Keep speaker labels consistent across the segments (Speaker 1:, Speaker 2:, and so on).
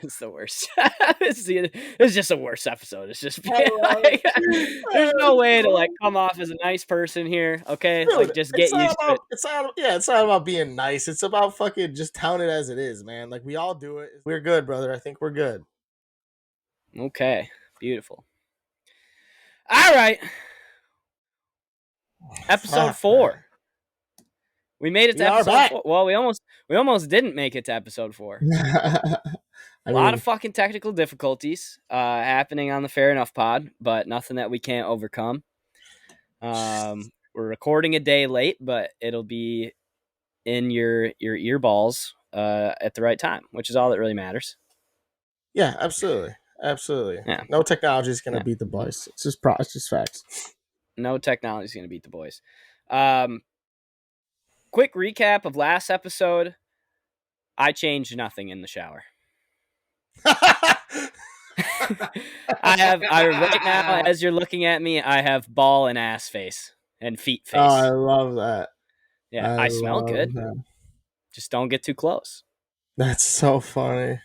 Speaker 1: It's the worst. It's just a worse episode. It's just
Speaker 2: I love
Speaker 1: like,
Speaker 2: it.
Speaker 1: there's no way to like come off as a nice person here. Okay,
Speaker 2: Dude,
Speaker 1: like just
Speaker 2: it's
Speaker 1: get
Speaker 2: not
Speaker 1: used to
Speaker 2: about
Speaker 1: it.
Speaker 2: it's not about being nice. It's about fucking just telling it as it is, man. Like we all do it. We're good, brother. I think we're good.
Speaker 1: Okay, beautiful. All right, episode
Speaker 2: Fuck,
Speaker 1: 4. We made it
Speaker 2: we
Speaker 1: to
Speaker 2: are
Speaker 1: episode
Speaker 2: back.
Speaker 1: 4. Well, we almost didn't make it to episode 4.
Speaker 2: I
Speaker 1: A lot of
Speaker 2: mean,
Speaker 1: fucking technical difficulties happening on the Fair Enough pod, but nothing that we can't overcome. We're recording a day late, but it'll be in your earballs at the right time, which is all that really matters.
Speaker 2: yeah, absolutely, absolutely.
Speaker 1: Yeah,
Speaker 2: No technology is gonna
Speaker 1: yeah.
Speaker 2: beat the boys. It's just facts.
Speaker 1: No technology is going to beat the boys. Quick recap of last episode. I changed nothing in the shower. I right now, as you're looking at me, I have ball and ass face and feet
Speaker 2: Oh, I
Speaker 1: face.
Speaker 2: love that.
Speaker 1: Yeah,
Speaker 2: I
Speaker 1: I smell
Speaker 2: love
Speaker 1: good.
Speaker 2: that.
Speaker 1: Just don't get too close.
Speaker 2: That's so funny.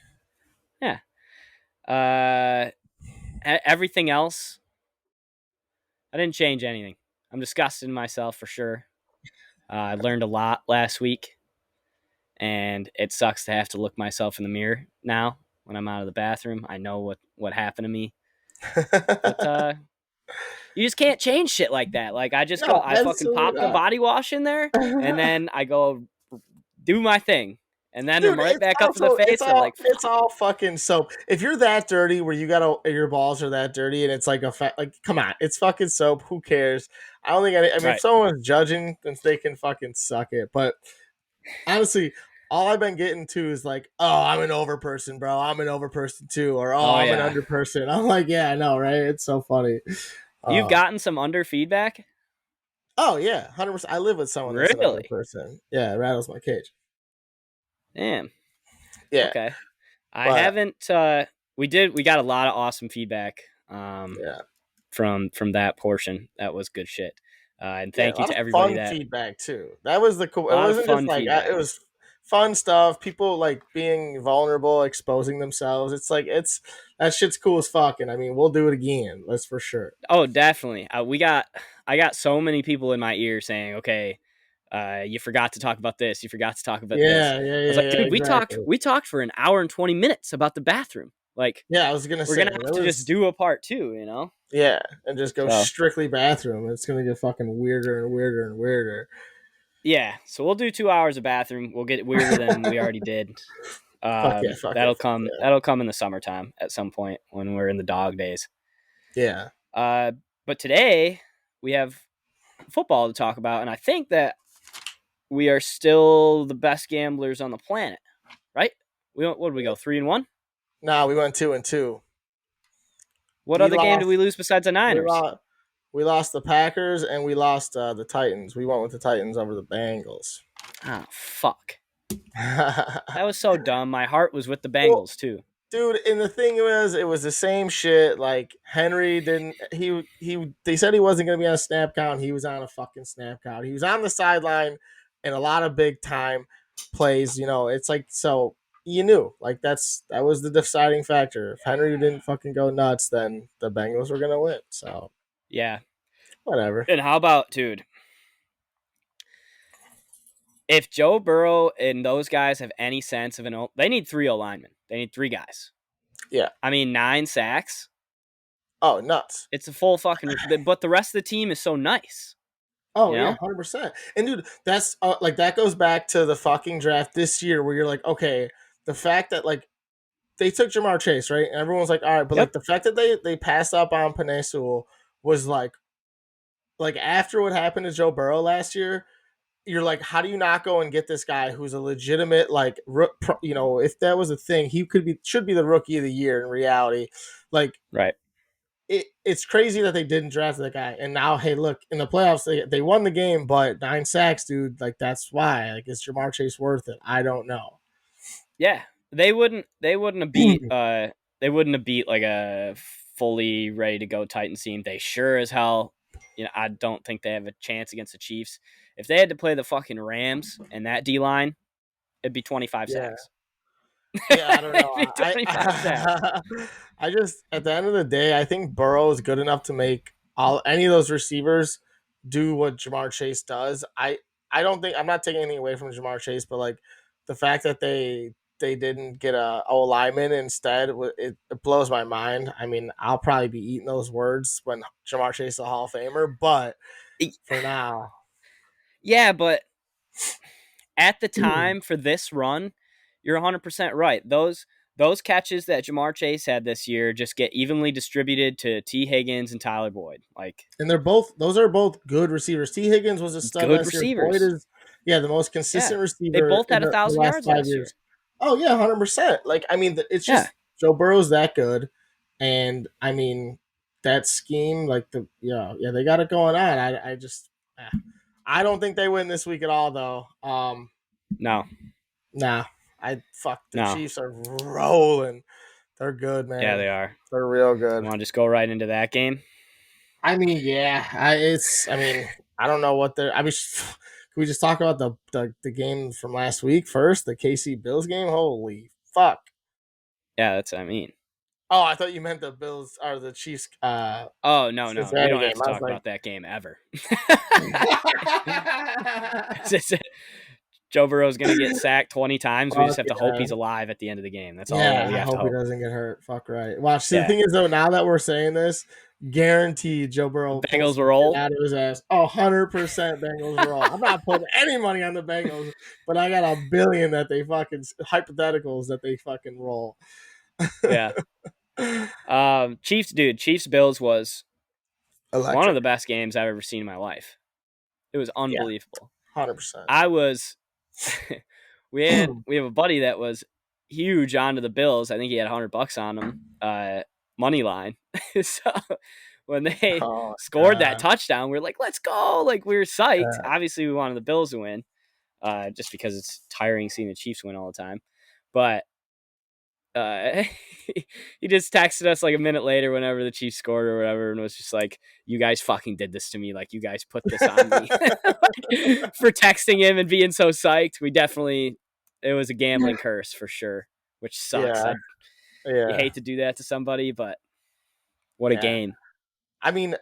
Speaker 1: Yeah. Everything else, I didn't change anything. I'm disgusted in myself for sure. I learned a lot last week, and it sucks to have to look myself in the mirror now when I'm out of the bathroom. I know what happened to me, but you just can't change shit like that. Like I just go,
Speaker 2: No,
Speaker 1: I fucking
Speaker 2: absolutely
Speaker 1: pop the
Speaker 2: not.
Speaker 1: body wash in there, and then I go do my thing, and then I'm
Speaker 2: Dude,
Speaker 1: right
Speaker 2: it's
Speaker 1: back up to the
Speaker 2: also
Speaker 1: face. I'm like,
Speaker 2: it's
Speaker 1: fuck.
Speaker 2: all fucking soap. If you're that dirty where you got your balls are that dirty and it's like like come on, it's fucking soap. Who cares? I don't think I mean if
Speaker 1: Right.
Speaker 2: someone's judging, then they can fucking suck it. But honestly, all I've been getting to is like, oh, I'm an over person, bro. I'm an over person too, or oh,
Speaker 1: Oh
Speaker 2: I'm an
Speaker 1: yeah.
Speaker 2: under person. I'm like, yeah, I know, right? It's so funny.
Speaker 1: You've
Speaker 2: Uh,
Speaker 1: gotten some under feedback?
Speaker 2: oh yeah, 100%. I live with someone that's an under
Speaker 1: Really?
Speaker 2: person. Yeah, it rattles my cage.
Speaker 1: Damn.
Speaker 2: Yeah,
Speaker 1: Okay. I
Speaker 2: but
Speaker 1: haven't we got a lot of awesome feedback
Speaker 2: yeah.
Speaker 1: from that portion. That was good shit. And
Speaker 2: Yeah, a
Speaker 1: thank you
Speaker 2: lot
Speaker 1: to
Speaker 2: of
Speaker 1: everybody
Speaker 2: fun
Speaker 1: that
Speaker 2: feedback too. That was the cool.
Speaker 1: a
Speaker 2: It
Speaker 1: lot of
Speaker 2: wasn't just
Speaker 1: fun
Speaker 2: like
Speaker 1: feedback.
Speaker 2: it was fun stuff. People like being vulnerable, exposing themselves. It's like it's that shit's cool as fuck. And I mean, we'll do it again. That's for sure.
Speaker 1: Oh, definitely. I got so many people in my ear saying, "Okay, you forgot to talk about this. You forgot to talk about this."
Speaker 2: Yeah, yeah,
Speaker 1: I was
Speaker 2: yeah,
Speaker 1: like,
Speaker 2: yeah.
Speaker 1: "Dude,
Speaker 2: Exactly.
Speaker 1: we talked for an hour and 20 minutes about the bathroom. Like,
Speaker 2: Yeah, I was gonna
Speaker 1: we're
Speaker 2: say
Speaker 1: gonna have
Speaker 2: that
Speaker 1: to just
Speaker 2: was
Speaker 1: do a part 2, you know?"
Speaker 2: yeah, and just go
Speaker 1: So
Speaker 2: strictly bathroom. It's gonna get fucking weirder and weirder and weirder.
Speaker 1: yeah, so we'll do 2 hours of bathroom. We'll get weirder than we already did.
Speaker 2: Fuck yeah, fuck it,
Speaker 1: That'll
Speaker 2: fuck
Speaker 1: come.
Speaker 2: yeah,
Speaker 1: That'll come in the summertime at some point when we're in the dog days.
Speaker 2: yeah,
Speaker 1: Uh, but today we have football to talk about, and I think that we are still the best gamblers on the planet, right? What did we go 3-1?
Speaker 2: Nah, we went 2-2.
Speaker 1: What
Speaker 2: We
Speaker 1: other game did
Speaker 2: lost.
Speaker 1: we lose besides the
Speaker 2: We
Speaker 1: Niners?
Speaker 2: lost. We lost the Packers and we lost the Titans. We went with the Titans over the Bengals.
Speaker 1: Oh fuck, that was so dumb. My heart was with the
Speaker 2: Well,
Speaker 1: Bengals too.
Speaker 2: dude, and the thing was, it was the same shit. Like Henry didn't. He. They said he wasn't gonna be on a snap count. He was on a fucking snap count. He was on the sideline in a lot of big time plays. You know, it's like so. You knew, like that was the deciding factor. If Henry didn't fucking go nuts, then the Bengals were gonna win. So
Speaker 1: Yeah,
Speaker 2: whatever.
Speaker 1: and how about dude? If Joe Burrow and those guys have any sense of they need 3 linemen. They need 3 guys.
Speaker 2: Yeah.
Speaker 1: I mean, 9 sacks.
Speaker 2: Oh, nuts.
Speaker 1: It's a full fucking. But the rest of the team is so nice.
Speaker 2: Oh
Speaker 1: You
Speaker 2: yeah,
Speaker 1: know?
Speaker 2: 100%. And dude, that's like that goes back to the fucking draft this year where you're like, okay, the fact that like they took Jamar Chase, right? And everyone's like, all right, but
Speaker 1: Yep.
Speaker 2: like the fact that they passed up on Penei Sewell was like after what happened to Joe Burrow last year, you're like, how do you not go and get this guy who's a legitimate like you know, if that was a thing, he should be the rookie of the year in reality. Like
Speaker 1: Right.
Speaker 2: it's crazy that they didn't draft that guy. And now, hey, look, in the playoffs, they won the game, but 9 sacks, dude. Like that's why. Like, is Jamar Chase worth it? I don't know.
Speaker 1: Yeah. They wouldn't have beat they wouldn't have beat like a fully ready to go Titans team. They sure as hell, I don't think they have a chance against the Chiefs. If they had to play the fucking Rams and that D line, it'd be 25
Speaker 2: Yeah,
Speaker 1: sacks.
Speaker 2: Yeah, I don't know.
Speaker 1: Maybe
Speaker 2: I
Speaker 1: 25 sacks.
Speaker 2: I, I just at the end of the day, I think Burrow is good enough to make all any of those receivers do what Jamar Chase does. I don't think I'm not taking anything away from Jamar Chase, but like the fact that they didn't get a O lineman instead, it blows my mind. I mean, I'll probably be eating those words when Jamar Chase is a Hall of Famer, but for now,
Speaker 1: Yeah, but at the time for this run, you're 100% right. Those catches that Jamar Chase had this year just get evenly distributed to T. Higgins and Tyler Boyd. Like,
Speaker 2: and those are both good receivers. T. Higgins was a stud
Speaker 1: good
Speaker 2: last year. Boyd
Speaker 1: receivers.
Speaker 2: is, yeah, the most
Speaker 1: Yeah.
Speaker 2: consistent
Speaker 1: They
Speaker 2: receiver
Speaker 1: both
Speaker 2: in
Speaker 1: had a
Speaker 2: the
Speaker 1: 1,000
Speaker 2: last
Speaker 1: yards
Speaker 2: 5 years.
Speaker 1: last year.
Speaker 2: Oh yeah, 100%. Like I mean, it's
Speaker 1: Yeah.
Speaker 2: just Joe Burrow's that good, and I mean that scheme, like yeah, they got it going on. I just I don't think they win this week at all though.
Speaker 1: No.
Speaker 2: Nah, I fuck the
Speaker 1: No.
Speaker 2: Chiefs are rolling. They're good,
Speaker 1: Yeah,
Speaker 2: man.
Speaker 1: they are.
Speaker 2: They're real
Speaker 1: You
Speaker 2: good.
Speaker 1: want to just go right into that game?
Speaker 2: I mean, yeah, I mean, I don't know what they're. I mean, can we just talk about the game from last week first, the KC Bills game? Holy fuck!
Speaker 1: Yeah, that's what I mean.
Speaker 2: Oh, I thought you meant the Bills or the Chiefs.
Speaker 1: Oh, no, no. We
Speaker 2: Cincinnati
Speaker 1: don't have
Speaker 2: game.
Speaker 1: to
Speaker 2: I was
Speaker 1: talk
Speaker 2: like,
Speaker 1: about that game ever. Joe Burrow's going to get sacked 20 times. We just
Speaker 2: fuck
Speaker 1: have to hope
Speaker 2: yeah.
Speaker 1: he's alive at the end of the game. That's all that
Speaker 2: Yeah,
Speaker 1: we
Speaker 2: I
Speaker 1: have to
Speaker 2: hope he
Speaker 1: hope.
Speaker 2: doesn't get hurt. Fuck right. Watch. See, the
Speaker 1: Yeah.
Speaker 2: thing is though, now that we're saying this, guaranteed Joe Burrow pulls
Speaker 1: Bengals
Speaker 2: some shit
Speaker 1: roll.
Speaker 2: out of his ass. Oh, 100% Bengals roll. I'm not putting any money on the Bengals, but I got a billion that they fucking hypotheticals that they fucking roll.
Speaker 1: Yeah. Chiefs Bills was one of
Speaker 2: Electric.
Speaker 1: the best games I've ever seen in my life. It was
Speaker 2: Yeah,
Speaker 1: unbelievable.
Speaker 2: 100%.
Speaker 1: I was we have a buddy that was huge onto the Bills. I think he had $100 on him, money line. So when they
Speaker 2: Oh
Speaker 1: scored that
Speaker 2: god.
Speaker 1: touchdown, we are like, let's go. Like, we were psyched.
Speaker 2: Yeah.
Speaker 1: Obviously we wanted the Bills to win, just because it's tiring seeing the Chiefs win all the time. But uh, he just texted us like a minute later whenever the Chiefs scored or whatever, and was just like, "You guys fucking did this to me. Like, you guys put this on me." For texting him and being so psyched. It was a gambling curse for sure, which sucks.
Speaker 2: Yeah.
Speaker 1: You
Speaker 2: Yeah.
Speaker 1: hate to do that to somebody, but what a
Speaker 2: Yeah.
Speaker 1: game.
Speaker 2: I mean,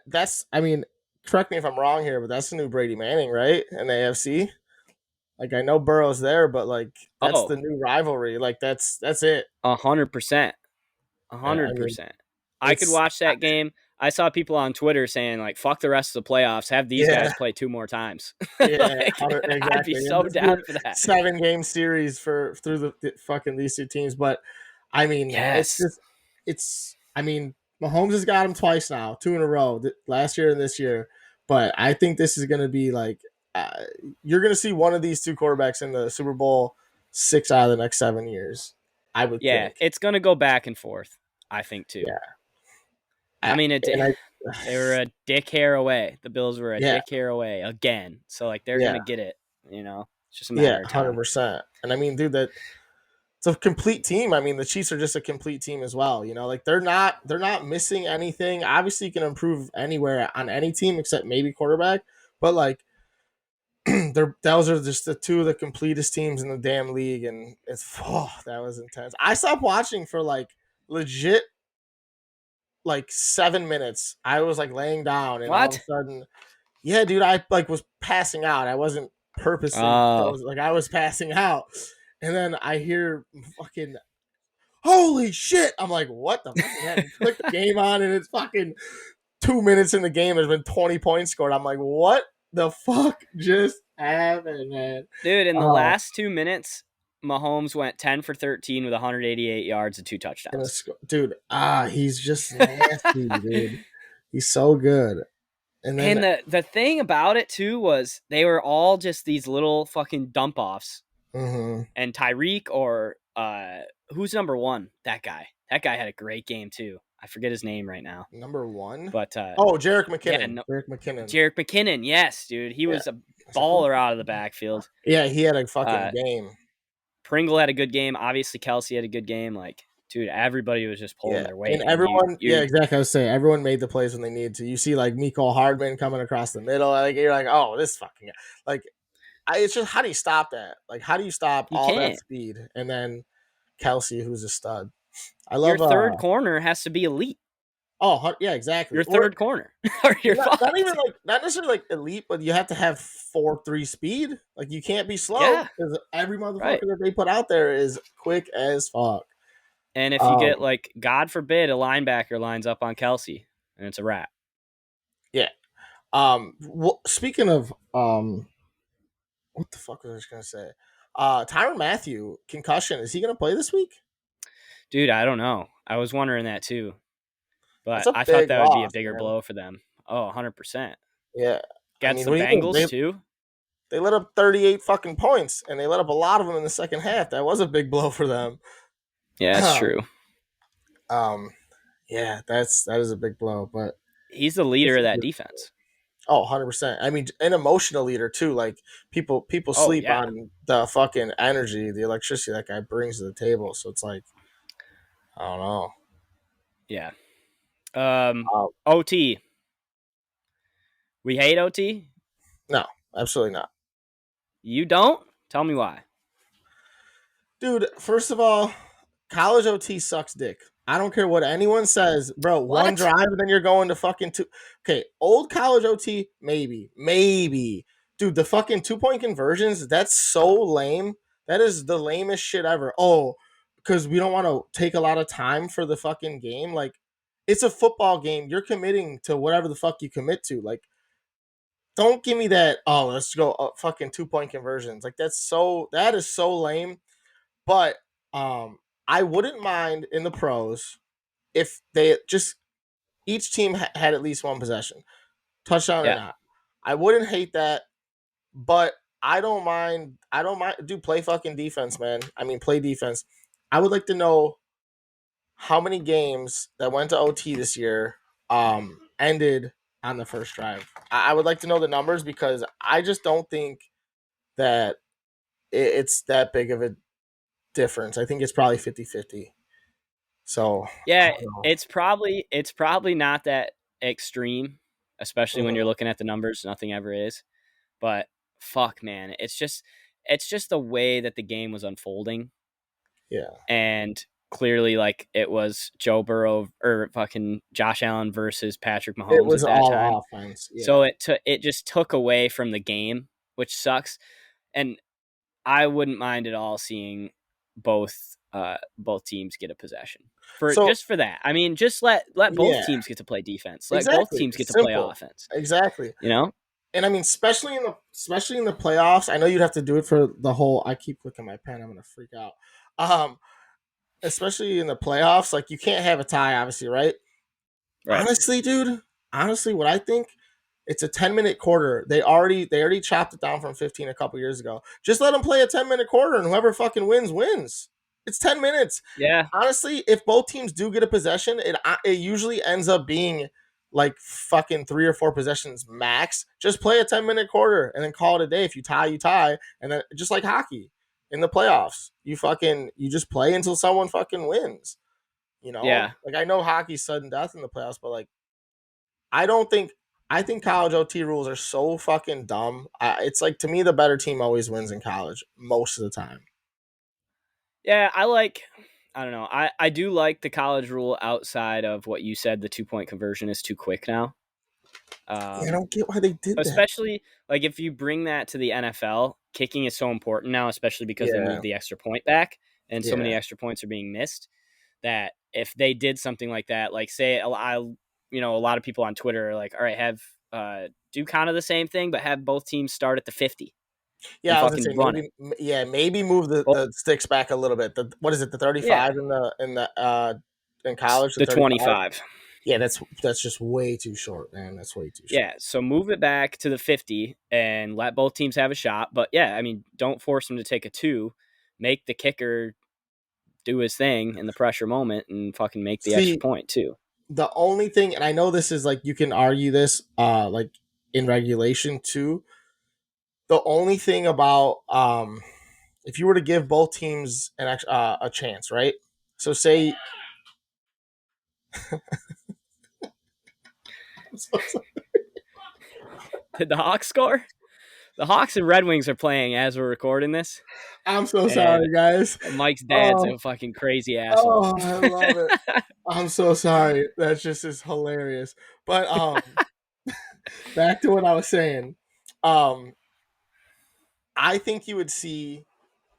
Speaker 2: correct me if I'm wrong here, but that's the new Brady Manning, right? In the AFC. Like I know Burrow's there, but like that's
Speaker 1: Oh,
Speaker 2: the new rivalry. Like that's it.
Speaker 1: 100%. A
Speaker 2: I
Speaker 1: hundred
Speaker 2: mean,
Speaker 1: percent. I could
Speaker 2: it's
Speaker 1: watch that game. I saw people on Twitter saying like, "Fuck the rest of the playoffs. Have these
Speaker 2: yeah,
Speaker 1: guys play 2 more times."
Speaker 2: yeah,
Speaker 1: Like, I'd be
Speaker 2: exactly. And
Speaker 1: so
Speaker 2: this be
Speaker 1: down for
Speaker 2: a
Speaker 1: that.
Speaker 2: 7 game series for through the fucking these two teams. But I mean, it's
Speaker 1: Yes.
Speaker 2: just I mean, Mahomes has got him twice now, 2 in a row, last year and this year. But I think this is going to be like uh, you're going to see one of these two quarterbacks in the Super Bowl 6 out of the next 7 years. I would
Speaker 1: Yeah,
Speaker 2: think.
Speaker 1: it's gonna go back and forth. I think too.
Speaker 2: Yeah,
Speaker 1: I mean,
Speaker 2: and I
Speaker 1: they were a dick hair away. The Bills were a
Speaker 2: yeah,
Speaker 1: dick hair away again. So like they're
Speaker 2: yeah,
Speaker 1: gonna get it. It's just a
Speaker 2: yeah,
Speaker 1: matter of time.
Speaker 2: 100%. And I mean, dude, that it's a complete team. I mean, the Chiefs are just a complete team as well. You know, like they're not missing anything. Obviously, you can improve anywhere on any team except maybe quarterback. But like, those are just the two of the completest teams in the damn league, and that was intense. I stopped watching for like legit like 7 minutes. I was like laying down, and all of a
Speaker 1: What?
Speaker 2: sudden, yeah, dude, I like was passing out. I wasn't purposely
Speaker 1: Oh,
Speaker 2: like I was passing out, and then I hear fucking holy shit. I'm like, what the fuck is happening? Click the game on, and it's fucking 2 minutes in the game. There's been 20 points scored. I'm like, what the fuck just happened, man?
Speaker 1: dude! In the
Speaker 2: Oh,
Speaker 1: last 2 minutes, Mahomes went 10 for 13 with 188 yards and 2 touchdowns.
Speaker 2: dude. He's just nasty, dude. He's so good. And then,
Speaker 1: And the thing about it too was they were all just these little fucking dump offs.
Speaker 2: mhm,
Speaker 1: And Tyreek or who's number one? That guy. That guy had a great game too. I forget his name right now.
Speaker 2: number one.
Speaker 1: But
Speaker 2: Oh, Jarek
Speaker 1: yeah,
Speaker 2: McKinnon.
Speaker 1: no,
Speaker 2: Jarek McKinnon.
Speaker 1: Jarek McKinnon. Yes, dude. He
Speaker 2: Yeah.
Speaker 1: was a baller out of the backfield.
Speaker 2: Yeah, he had a fucking
Speaker 1: Uh,
Speaker 2: game.
Speaker 1: Pringle had a good game. Obviously, Kelsey had a good game. Like, dude, everybody was just pulling
Speaker 2: Yeah,
Speaker 1: their
Speaker 2: and
Speaker 1: weight. And
Speaker 2: everyone, yeah,
Speaker 1: you
Speaker 2: exactly. I was saying everyone made the plays when they needed to. You see, like Miko Hardman coming across the middle, like you're like, oh, this fucking guy. Like, it's just how do you stop that? Like, how do you stop
Speaker 1: you
Speaker 2: all that
Speaker 1: can't.
Speaker 2: speed? And then Kelsey, who's a stud. I
Speaker 1: Your
Speaker 2: love
Speaker 1: third corner has to be elite.
Speaker 2: yeah, exactly.
Speaker 1: Your
Speaker 2: Or
Speaker 1: third corner, or you're
Speaker 2: not even
Speaker 1: fucked.
Speaker 2: like not necessarily like elite, but you have to have 4.3 speed. Like you can't be slow
Speaker 1: Yeah,
Speaker 2: because every motherfucker
Speaker 1: right.
Speaker 2: that they put out there is quick as fuck.
Speaker 1: And if you get
Speaker 2: Um,
Speaker 1: like, God forbid, a linebacker lines up on Kelsey, and it's a wrap.
Speaker 2: yeah. Well, speaking of what the fuck was I just gonna say? Tyrann Mathieu concussion. Is he gonna play this week?
Speaker 1: Dude, I don't know. I was wondering that too,
Speaker 2: That's
Speaker 1: but
Speaker 2: a
Speaker 1: I thought
Speaker 2: big
Speaker 1: that would be a
Speaker 2: loss,
Speaker 1: bigger
Speaker 2: man.
Speaker 1: blow for them. Oh, 100%.
Speaker 2: Yeah. I
Speaker 1: Against
Speaker 2: mean,
Speaker 1: the
Speaker 2: what do you think?
Speaker 1: Bengals too.
Speaker 2: They let up 38 fucking points, and they let up a lot of them in the second half. That was a big blow for them.
Speaker 1: Yeah, that's true.
Speaker 2: um, yeah, that is a big blow. But
Speaker 1: He's the leader of that defense.
Speaker 2: oh, 100%. I mean, an emotional leader too. Like people
Speaker 1: Oh,
Speaker 2: sleep
Speaker 1: yeah.
Speaker 2: on the fucking energy, the electricity that guy brings to the table. So it's like, I don't know.
Speaker 1: Yeah.
Speaker 2: Um,
Speaker 1: OT. We hate OT?
Speaker 2: no, absolutely not.
Speaker 1: You don't? Tell me why.
Speaker 2: Dude, first of all, college OT sucks dick. I don't care what anyone says, bro. One
Speaker 1: What?
Speaker 2: drive, and then you're going to fucking two. Okay, old college OT, maybe. Dude, the fucking 2 point conversions, that's so lame. That is the lamest shit ever. Oh, because we don't want to take a lot of time for the fucking game. Like, it's a football game. You're committing to whatever the fuck you commit to. Like, don't give me that. Oh, let's go fucking 2 point conversions. Like, that is so lame. But um, I wouldn't mind in the pros if they just each team had at least one possession, touchdown or
Speaker 1: Yeah.
Speaker 2: not. I wouldn't hate that, but I don't mind. I don't mind. Do play fucking defense, man. I mean, play defense. I would like to know how many games that went to OT this year ended on the first drive. I would like to know the numbers because I just don't think that it's that big of a difference. I think it's probably 50-50. So I
Speaker 1: Yeah,
Speaker 2: don't know.
Speaker 1: it's probably not that extreme, especially when you're
Speaker 2: Mhm.
Speaker 1: looking at the numbers. Nothing ever is. But fuck, man, it's just the way that the game was unfolding,
Speaker 2: Yeah,
Speaker 1: and clearly, like, it was Joe Burrow or fucking Josh Allen versus Patrick
Speaker 2: it
Speaker 1: Mahomes
Speaker 2: was
Speaker 1: at that time.
Speaker 2: all offense.
Speaker 1: So
Speaker 2: Yeah,
Speaker 1: it just took away from the game, which sucks. And I wouldn't mind at all seeing both teams get a possession for
Speaker 2: so
Speaker 1: just for that. I mean, just let both
Speaker 2: yeah,
Speaker 1: teams get to play defense. Let both
Speaker 2: exactly.
Speaker 1: teams get
Speaker 2: It's
Speaker 1: to play
Speaker 2: simple.
Speaker 1: offense.
Speaker 2: Exactly.
Speaker 1: You know?
Speaker 2: And I mean, especially in the playoffs. I know you'd have to do it for the whole. I keep clicking my pen. I'm gonna freak out. Um, especially in the playoffs, like you can't have a tie, obviously, right?
Speaker 1: Right.
Speaker 2: Honestly, dude. Honestly, what I think, it's a 10-minute quarter. They already chopped it down from 15 a couple years ago. Just let them play a 10-minute quarter, and whoever fucking wins. It's 10 minutes.
Speaker 1: Yeah.
Speaker 2: Honestly, if both teams do get a possession, it usually ends up being like fucking 3 or 4 possessions max. Just play a 10-minute quarter and then call it a day. If you tie, you tie, and then just like hockey in the playoffs, you just play until someone fucking wins.
Speaker 1: Yeah.
Speaker 2: Like I know hockey's sudden death in the playoffs, but like I don't think I think college OT rules are so fucking dumb. It's like to me the better team always wins in college most of the time.
Speaker 1: Yeah. I don't know. I do like the college rule outside of what you said. The 2 point conversion is too quick now.
Speaker 2: Yeah, I
Speaker 1: Um,
Speaker 2: don't get why they did that.
Speaker 1: especially like if you bring that to the NFL, kicking is so important now, especially because they
Speaker 2: Yeah,
Speaker 1: moved the extra point back and so many
Speaker 2: yeah.
Speaker 1: extra points are being missed. That if they did something like that, like say a lot of people on Twitter are like, all right, have do kind of the same thing, but have both teams start at the 50 and
Speaker 2: Yeah, I was gonna say
Speaker 1: fucking run it.
Speaker 2: maybe move the,
Speaker 1: Well,
Speaker 2: the sticks back a little bit. What is it, the
Speaker 1: yeah,
Speaker 2: 35 in college, the
Speaker 1: the
Speaker 2: 35?
Speaker 1: 25.
Speaker 2: Yeah, that's just way too short, man. That's way too short.
Speaker 1: Yeah, so move it back to the 50 and let both teams have a shot. But yeah, I mean, don't force them to take a two. Make the kicker do his thing in the pressure moment and fucking make the extra
Speaker 2: See,
Speaker 1: point too.
Speaker 2: the only thing, and I know this is like you can argue this like in regulation too. The only thing about if you were to give both teams a chance, right? So say
Speaker 1: Did the Hawks score? The Hawks and Red Wings are playing as we're recording this,
Speaker 2: I'm so
Speaker 1: and
Speaker 2: sorry, guys.
Speaker 1: Mike's dad's
Speaker 2: Oh,
Speaker 1: a fucking crazy asshole.
Speaker 2: oh, I love it. I'm so sorry. That just is hilarious. But back to what I was saying. Um, I think you would see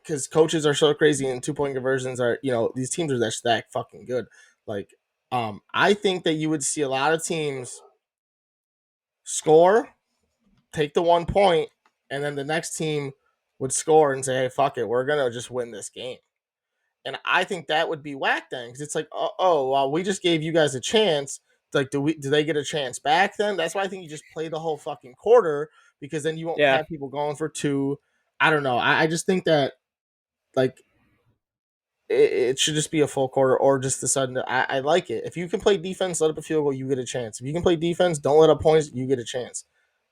Speaker 2: because coaches are so crazy and 2 point conversions are, these teams are that fucking good. Like, I think that you would see a lot of teams score, take the 1 point, and then the next team would score and say, "Hey, fuck it, we're gonna just win this game." And I think that would be whack then, because it's like, oh, well, we just gave you guys a chance. Like, do they get a chance back then? That's why I think you just play the whole fucking quarter, because then you won't
Speaker 1: Yeah,
Speaker 2: have people going for two. I don't know. I just think that like it should just be a full quarter or just the sudden. I like it. If you can play defense, let up a field goal, you get a chance. If you can play defense, don't let up points, you get a chance.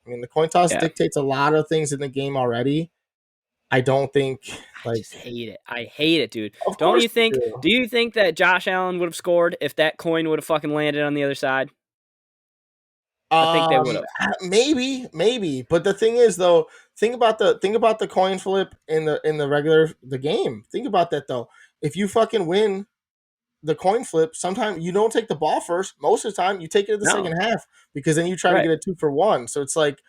Speaker 2: I mean, the coin toss
Speaker 1: yeah.
Speaker 2: dictates a lot of things in the game already. I don't think
Speaker 1: I
Speaker 2: like.
Speaker 1: just hate it. I hate it, dude.
Speaker 2: Of
Speaker 1: Don't
Speaker 2: course
Speaker 1: you
Speaker 2: you
Speaker 1: think?
Speaker 2: do.
Speaker 1: Do you think that Josh Allen would have scored if that coin would have fucking landed on the other side? I think they would have.
Speaker 2: Maybe. But the thing is, though, think about the coin flip in the regular the game. Think about that though. If you fucking win the coin flip, sometimes you don't take the ball first. Most of the time, you take it in the
Speaker 1: No,
Speaker 2: second half because then you try to
Speaker 1: right?
Speaker 2: get a 2-for-1. So it's like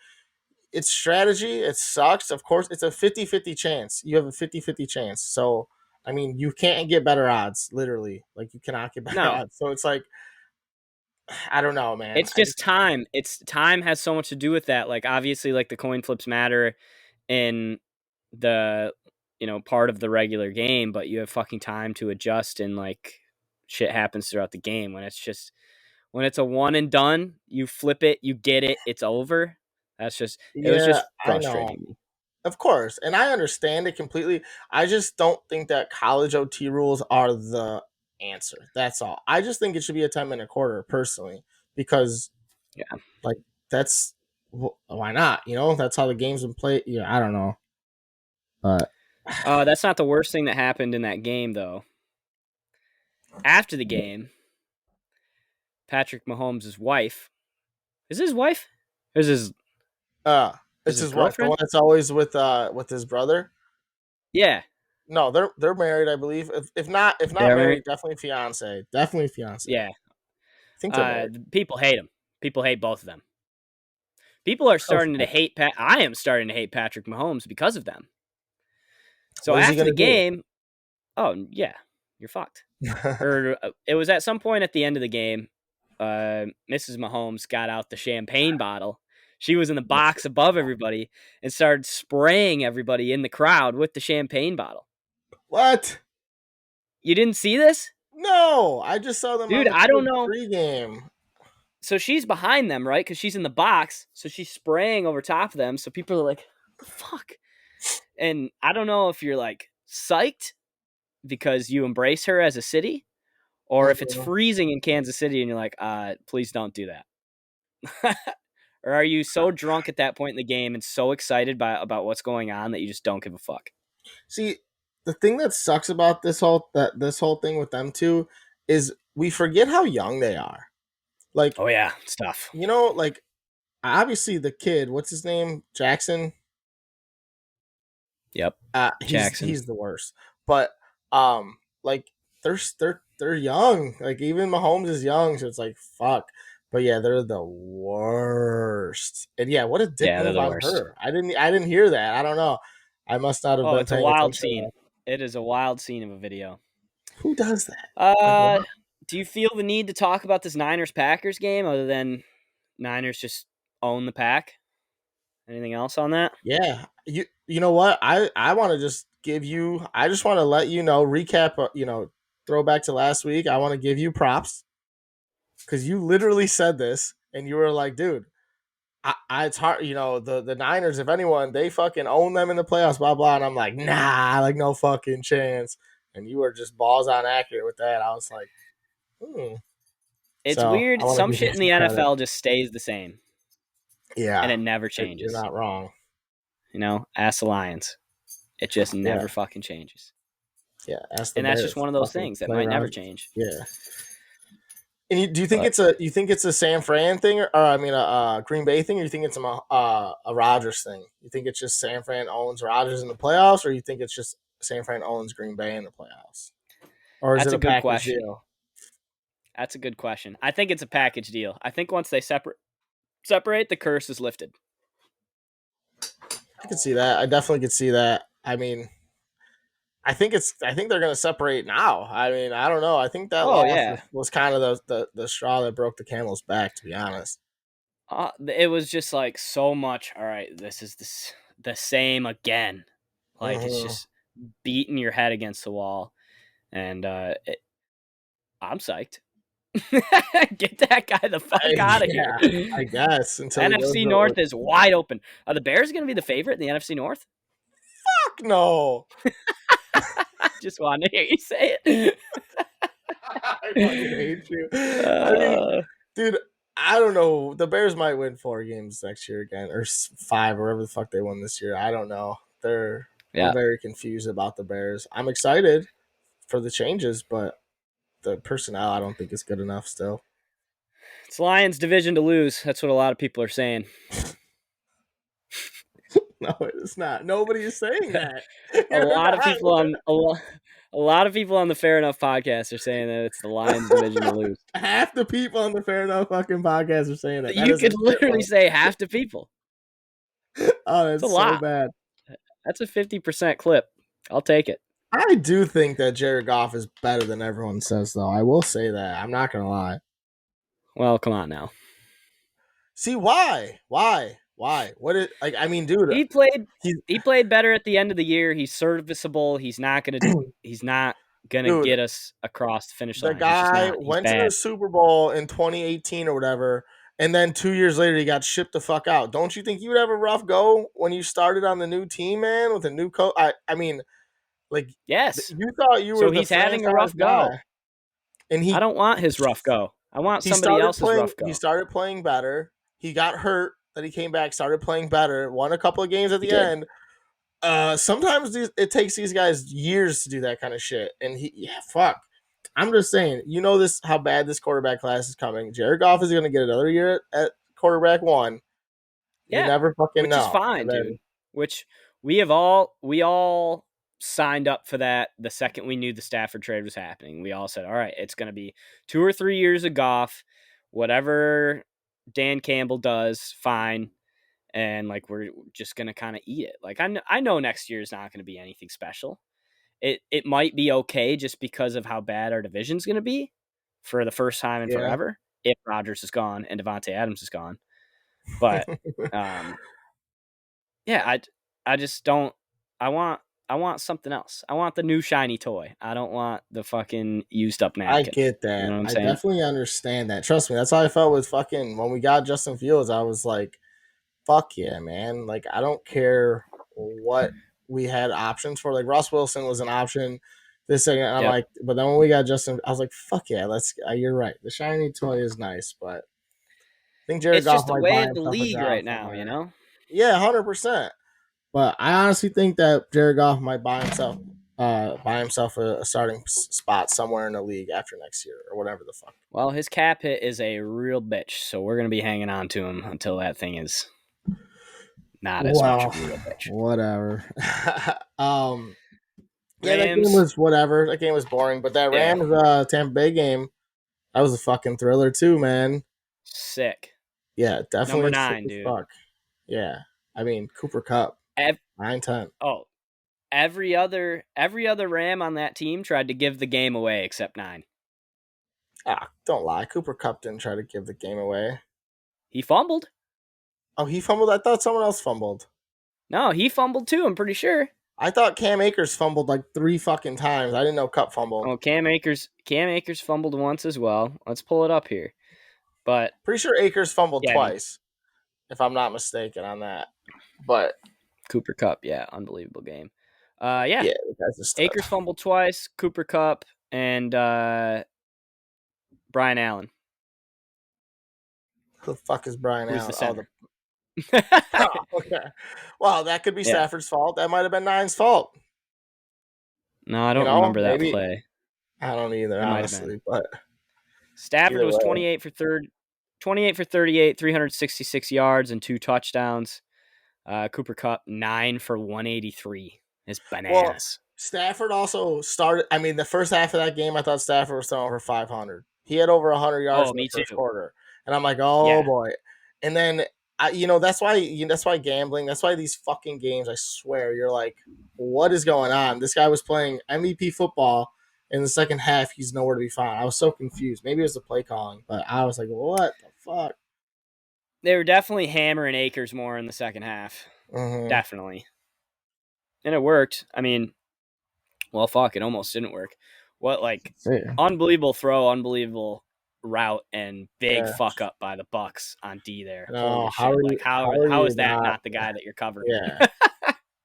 Speaker 2: it's strategy. It sucks. Of course, it's a 50-50 chance. You have a 50-50 chance. So I mean, you can't get better odds. Literally, like you cannot get better
Speaker 1: No,
Speaker 2: odds. So it's like I don't know, man.
Speaker 1: it's just time. It's time has so much to do with that. Like obviously, like the coin flips matter in the part of the regular game, but you have fucking time to adjust and like shit happens throughout the game when it's a one and done, you flip it, you get it, it's over. It was
Speaker 2: Yeah,
Speaker 1: just
Speaker 2: I know.
Speaker 1: frustrating me.
Speaker 2: Of course, and I understand it completely. I just don't think that college OT rules are the answer. That's all. I just think it should be a 10-minute quarter, personally, because
Speaker 1: Yeah.
Speaker 2: like that's why not? That's how the game's been played. Yeah, I don't know, but
Speaker 1: That's not the worst thing that happened in that game though. After the game, Patrick Mahomes' wife, is his wife? Or
Speaker 2: uh,
Speaker 1: is
Speaker 2: it's
Speaker 1: his
Speaker 2: his wife, the one
Speaker 1: girlfriend?
Speaker 2: that's always with his brother.
Speaker 1: Yeah,
Speaker 2: No, they're married, I believe. If not
Speaker 1: they're married.
Speaker 2: married, definitely fiance. Definitely fiance.
Speaker 1: Yeah.
Speaker 2: I think they're married.
Speaker 1: People hate him. People hate both of them. People are
Speaker 2: Of
Speaker 1: starting to
Speaker 2: course.
Speaker 1: hate I am starting to hate Patrick Mahomes because of them. So
Speaker 2: What is he
Speaker 1: after the
Speaker 2: gonna do?
Speaker 1: game, oh yeah, you're fucked. Or it was at some point at the end of the game. Mrs. Mahomes got out the champagne bottle. She was in the box above everybody and started spraying everybody in the crowd with the champagne bottle.
Speaker 2: What?
Speaker 1: You didn't see this?
Speaker 2: No, I just saw them on
Speaker 1: Dude,
Speaker 2: the
Speaker 1: I don't
Speaker 2: field
Speaker 1: know.
Speaker 2: pregame.
Speaker 1: So she's behind them, right? Because she's in the box. So she's spraying over top of them. So people are like, what the fuck? And I don't know if you're like psyched because you embrace her as a city, or if it's
Speaker 2: Mhm.
Speaker 1: freezing in Kansas City and you're like, please don't do that. Or are you so drunk at that point in the game and so excited about what's going on that you just don't give a fuck?
Speaker 2: See, the thing that sucks about this whole thing with them two is we forget how young they are. Like,
Speaker 1: Oh yeah, it's tough.
Speaker 2: like obviously the kid, what's his name? Jackson.
Speaker 1: Yep,
Speaker 2: He's
Speaker 1: Jackson.
Speaker 2: he's the worst. But like they're young. Like even Mahomes is young, so it's like fuck. But yeah, they're the worst. And yeah, what a dick
Speaker 1: Yeah, they're
Speaker 2: move
Speaker 1: the
Speaker 2: on
Speaker 1: worst.
Speaker 2: her. I didn't hear that. I don't know. I must not have
Speaker 1: Oh,
Speaker 2: been
Speaker 1: it's a
Speaker 2: paying
Speaker 1: wild
Speaker 2: attention
Speaker 1: scene.
Speaker 2: enough.
Speaker 1: It is a wild scene of a video.
Speaker 2: Who does that? Like
Speaker 1: Uh,
Speaker 2: what?
Speaker 1: do you feel the need to talk about this Niners Packers game other than Niners just own the pack? Anything else on that?
Speaker 2: Yeah. You know what? I want to just give you I just want to let you know recap throw back to last week. I want to give you props cuz you literally said this and you were like, dude, it's hard, the Niners, if anyone, they fucking own them in the playoffs, blah blah. And I'm like, nah, like no fucking chance. And you were just balls on accurate with that. I was like, hmm.
Speaker 1: It's
Speaker 2: So I
Speaker 1: weird.
Speaker 2: want to
Speaker 1: Some
Speaker 2: give you
Speaker 1: shit in
Speaker 2: some
Speaker 1: the
Speaker 2: credit.
Speaker 1: NFL just stays the same and
Speaker 2: Yeah,
Speaker 1: it never
Speaker 2: you're
Speaker 1: changes.
Speaker 2: not wrong.
Speaker 1: Ask the Lions. It just
Speaker 2: Yeah,
Speaker 1: never fucking changes.
Speaker 2: yeah. Ask the
Speaker 1: And that's just
Speaker 2: Bears.
Speaker 1: one of those
Speaker 2: Fucking
Speaker 1: things that
Speaker 2: play
Speaker 1: might never
Speaker 2: around.
Speaker 1: change.
Speaker 2: Yeah, And do you think
Speaker 1: But
Speaker 2: it's a San Fran thing, or I mean a Green Bay thing, or you think it's a Rodgers thing? You think it's just San Fran owns Rodgers in the playoffs, or you think it's just San Fran owns Green Bay in the playoffs, or is it
Speaker 1: that's a
Speaker 2: a
Speaker 1: good
Speaker 2: package
Speaker 1: question.
Speaker 2: deal?
Speaker 1: That's a good question. I think it's a package deal. I think once they separate, the curse is lifted.
Speaker 2: I could see that. I definitely could see that. I mean, I think they're going to separate now. I mean, I don't know. I think that
Speaker 1: Oh
Speaker 2: loss
Speaker 1: yeah.
Speaker 2: was kind of the straw that broke the camel's back. To be honest.
Speaker 1: It was just like so much. All right, this is the same again. Like it's
Speaker 2: Hmm.
Speaker 1: just beating your head against the wall, and I'm psyched. Get that guy the fuck out of here.
Speaker 2: Yeah, I guess until he goes
Speaker 1: NFC
Speaker 2: to
Speaker 1: North is wide open. Are the Bears going to be the favorite in the NFC North?
Speaker 2: fuck no.
Speaker 1: I just wanted to hear you say it.
Speaker 2: I fucking hate you. I mean, dude, I don't know. The Bears might win 4 games next year again, or five, or whatever the fuck they won this year. I don't know. I'm
Speaker 1: Yeah,
Speaker 2: very confused about the Bears. I'm excited for the changes, but the personnel I don't think is good enough still.
Speaker 1: it's Lions division to lose. That's what a lot of people are saying.
Speaker 2: No, it's not. Nobody is saying that.
Speaker 1: a
Speaker 2: You're
Speaker 1: lot of
Speaker 2: not.
Speaker 1: people on a lot of people on the Fair Enough podcast are saying that it's the Lions division to lose.
Speaker 2: Half the people on the Fair Enough fucking podcast are saying that. That
Speaker 1: You
Speaker 2: is a
Speaker 1: could
Speaker 2: shit
Speaker 1: literally
Speaker 2: load.
Speaker 1: say half the people.
Speaker 2: Oh,
Speaker 1: It's a
Speaker 2: that's so
Speaker 1: lot.
Speaker 2: bad.
Speaker 1: That's a 50% clip. I'll take it.
Speaker 2: I do think that Jared Goff is better than everyone says, though. I will say that. I'm not gonna lie.
Speaker 1: Well, come on now.
Speaker 2: See why? Why? What is like? I mean, dude,
Speaker 1: He played
Speaker 2: he's
Speaker 1: he played better at the end of the year. He's serviceable. He's not gonna
Speaker 2: dude.
Speaker 1: get us across the finish
Speaker 2: The
Speaker 1: line. He's just
Speaker 2: guy
Speaker 1: not. He's
Speaker 2: went to the
Speaker 1: bad.
Speaker 2: Super Bowl in 2018 or whatever, and then 2 years later he got shipped the fuck out. Don't you think you would have a rough go when you started on the new team, man, with a new coach? I mean, like
Speaker 1: Yes.
Speaker 2: you thought you were
Speaker 1: So
Speaker 2: the
Speaker 1: he's having a
Speaker 2: franchise
Speaker 1: rough go.
Speaker 2: guy, and
Speaker 1: I don't want his rough go. I want
Speaker 2: he
Speaker 1: somebody
Speaker 2: started
Speaker 1: else's
Speaker 2: playing.
Speaker 1: rough
Speaker 2: He
Speaker 1: go.
Speaker 2: started playing better. He got hurt. Then he came back, started playing better. Won a couple of games at
Speaker 1: He
Speaker 2: the
Speaker 1: did.
Speaker 2: end. Sometimes it takes these guys years to do that kind of shit, and fuck. I'm just saying, you know this how bad this quarterback class is coming. Jared Goff is going to get another year at quarterback one. You
Speaker 1: Yeah.
Speaker 2: never fucking
Speaker 1: Which is
Speaker 2: know.
Speaker 1: fine,
Speaker 2: And then
Speaker 1: dude. Which we all signed up for that the second we knew the Stafford trade was happening. We all said, all right, it's gonna be 2 or 3 years of Goff. Whatever Dan Campbell does, fine. And like we're just gonna kind of eat it. Like I know next year is not gonna be anything special. It might be okay just because of how bad our division's gonna be for the first time in
Speaker 2: yeah,
Speaker 1: forever if Rodgers is gone and Devontae Adams is gone. But um, yeah, I just don't. I want I want something else. I want the new shiny toy. I don't want the fucking used up
Speaker 2: I
Speaker 1: napkin.
Speaker 2: get
Speaker 1: You know
Speaker 2: that.
Speaker 1: what I'm
Speaker 2: I
Speaker 1: saying?
Speaker 2: definitely understand that. Trust me, that's how I felt with fucking when we got Justin Fields. I was like, fuck yeah, man. Like I don't care what we had options for. Like Russ Wilson was an option. This thing, and I'm
Speaker 1: Yep.
Speaker 2: like, but then when we got Justin, I was like, fuck yeah, let's. You're right. The shiny toy is nice, but I think Jared
Speaker 1: It's
Speaker 2: Goff
Speaker 1: just the
Speaker 2: might
Speaker 1: way
Speaker 2: buy
Speaker 1: of the
Speaker 2: himself a
Speaker 1: league
Speaker 2: job
Speaker 1: right now. You
Speaker 2: somewhere.
Speaker 1: know.
Speaker 2: Yeah, 100%. But I honestly think that Jared Goff might buy himself a starting spot somewhere in the league after next year or whatever the fuck.
Speaker 1: Well, his cap hit is a real bitch, so we're gonna be hanging on to him until that thing is not as much
Speaker 2: Well,
Speaker 1: of a real bitch.
Speaker 2: whatever. um, yeah, that game
Speaker 1: Rams.
Speaker 2: was whatever. That game was boring, but that
Speaker 1: Yeah.
Speaker 2: Rams Tampa Bay game, that was a fucking thriller too, man.
Speaker 1: Sick.
Speaker 2: Yeah,
Speaker 1: Number
Speaker 2: definitely sick
Speaker 1: 9,
Speaker 2: as
Speaker 1: dude.
Speaker 2: fuck. Yeah, I mean Cooper Cup,
Speaker 1: Ev-
Speaker 2: 9-10.
Speaker 1: oh, every other Ram on that team tried to give the game away except 9.
Speaker 2: Ah, don't lie. Cooper Cup didn't try to give the game away.
Speaker 1: He fumbled.
Speaker 2: Oh, he fumbled. I thought someone else fumbled.
Speaker 1: No, he fumbled too. I'm pretty sure.
Speaker 2: I thought Cam Akers fumbled like 3 fucking times. I didn't know Cup fumbled.
Speaker 1: Oh, Cam Akers fumbled once as well. Let's pull it up here. But
Speaker 2: Pretty sure Akers fumbled
Speaker 1: yeah,
Speaker 2: twice, if I'm not mistaken on that. But
Speaker 1: Cooper Cup, yeah, unbelievable game. Yeah,
Speaker 2: yeah, the guy's a stud.
Speaker 1: Akers fumbled twice. Cooper Cup and Brian Allen,
Speaker 2: Who the fuck is Brian
Speaker 1: who's the
Speaker 2: Allen? Oh,
Speaker 1: center.
Speaker 2: okay. Well, that could be
Speaker 1: Yeah.
Speaker 2: Stafford's fault. That might have been Nine's fault.
Speaker 1: No, I
Speaker 2: You
Speaker 1: don't
Speaker 2: know,
Speaker 1: remember that
Speaker 2: maybe
Speaker 1: play.
Speaker 2: I don't either,
Speaker 1: It might have been.
Speaker 2: honestly. But
Speaker 1: Stafford
Speaker 2: Either
Speaker 1: was
Speaker 2: way.
Speaker 1: 28 for 38, 366 yards and 2 touchdowns. Cooper Kupp 9 for 183. It's
Speaker 2: Well,
Speaker 1: bananas.
Speaker 2: Stafford also started. I mean, the first half of that game, I thought Stafford was throwing for 500. He had over 100 yards
Speaker 1: Oh,
Speaker 2: in the
Speaker 1: me
Speaker 2: first
Speaker 1: too.
Speaker 2: quarter, and I'm like, oh
Speaker 1: Yeah.
Speaker 2: boy. And then, that's why gambling. That's why these fucking games. I swear, you're like, what is going on? This guy was playing MVP football. In the second half, he's nowhere to be found. I was so confused. Maybe it was the play calling, but I was like, what the fuck?
Speaker 1: They were definitely hammering Akers more in the second half.
Speaker 2: Mm-hmm.
Speaker 1: Definitely. And it worked. I mean, well, fuck, it almost didn't work. What, like,
Speaker 2: Yeah.
Speaker 1: unbelievable throw, unbelievable route, and big
Speaker 2: Yeah.
Speaker 1: fuck up by the Bucks on D there.
Speaker 2: No,
Speaker 1: Holy shit. Like,
Speaker 2: how are
Speaker 1: how
Speaker 2: you
Speaker 1: is that
Speaker 2: not?
Speaker 1: not the guy that you're covering
Speaker 2: Yeah.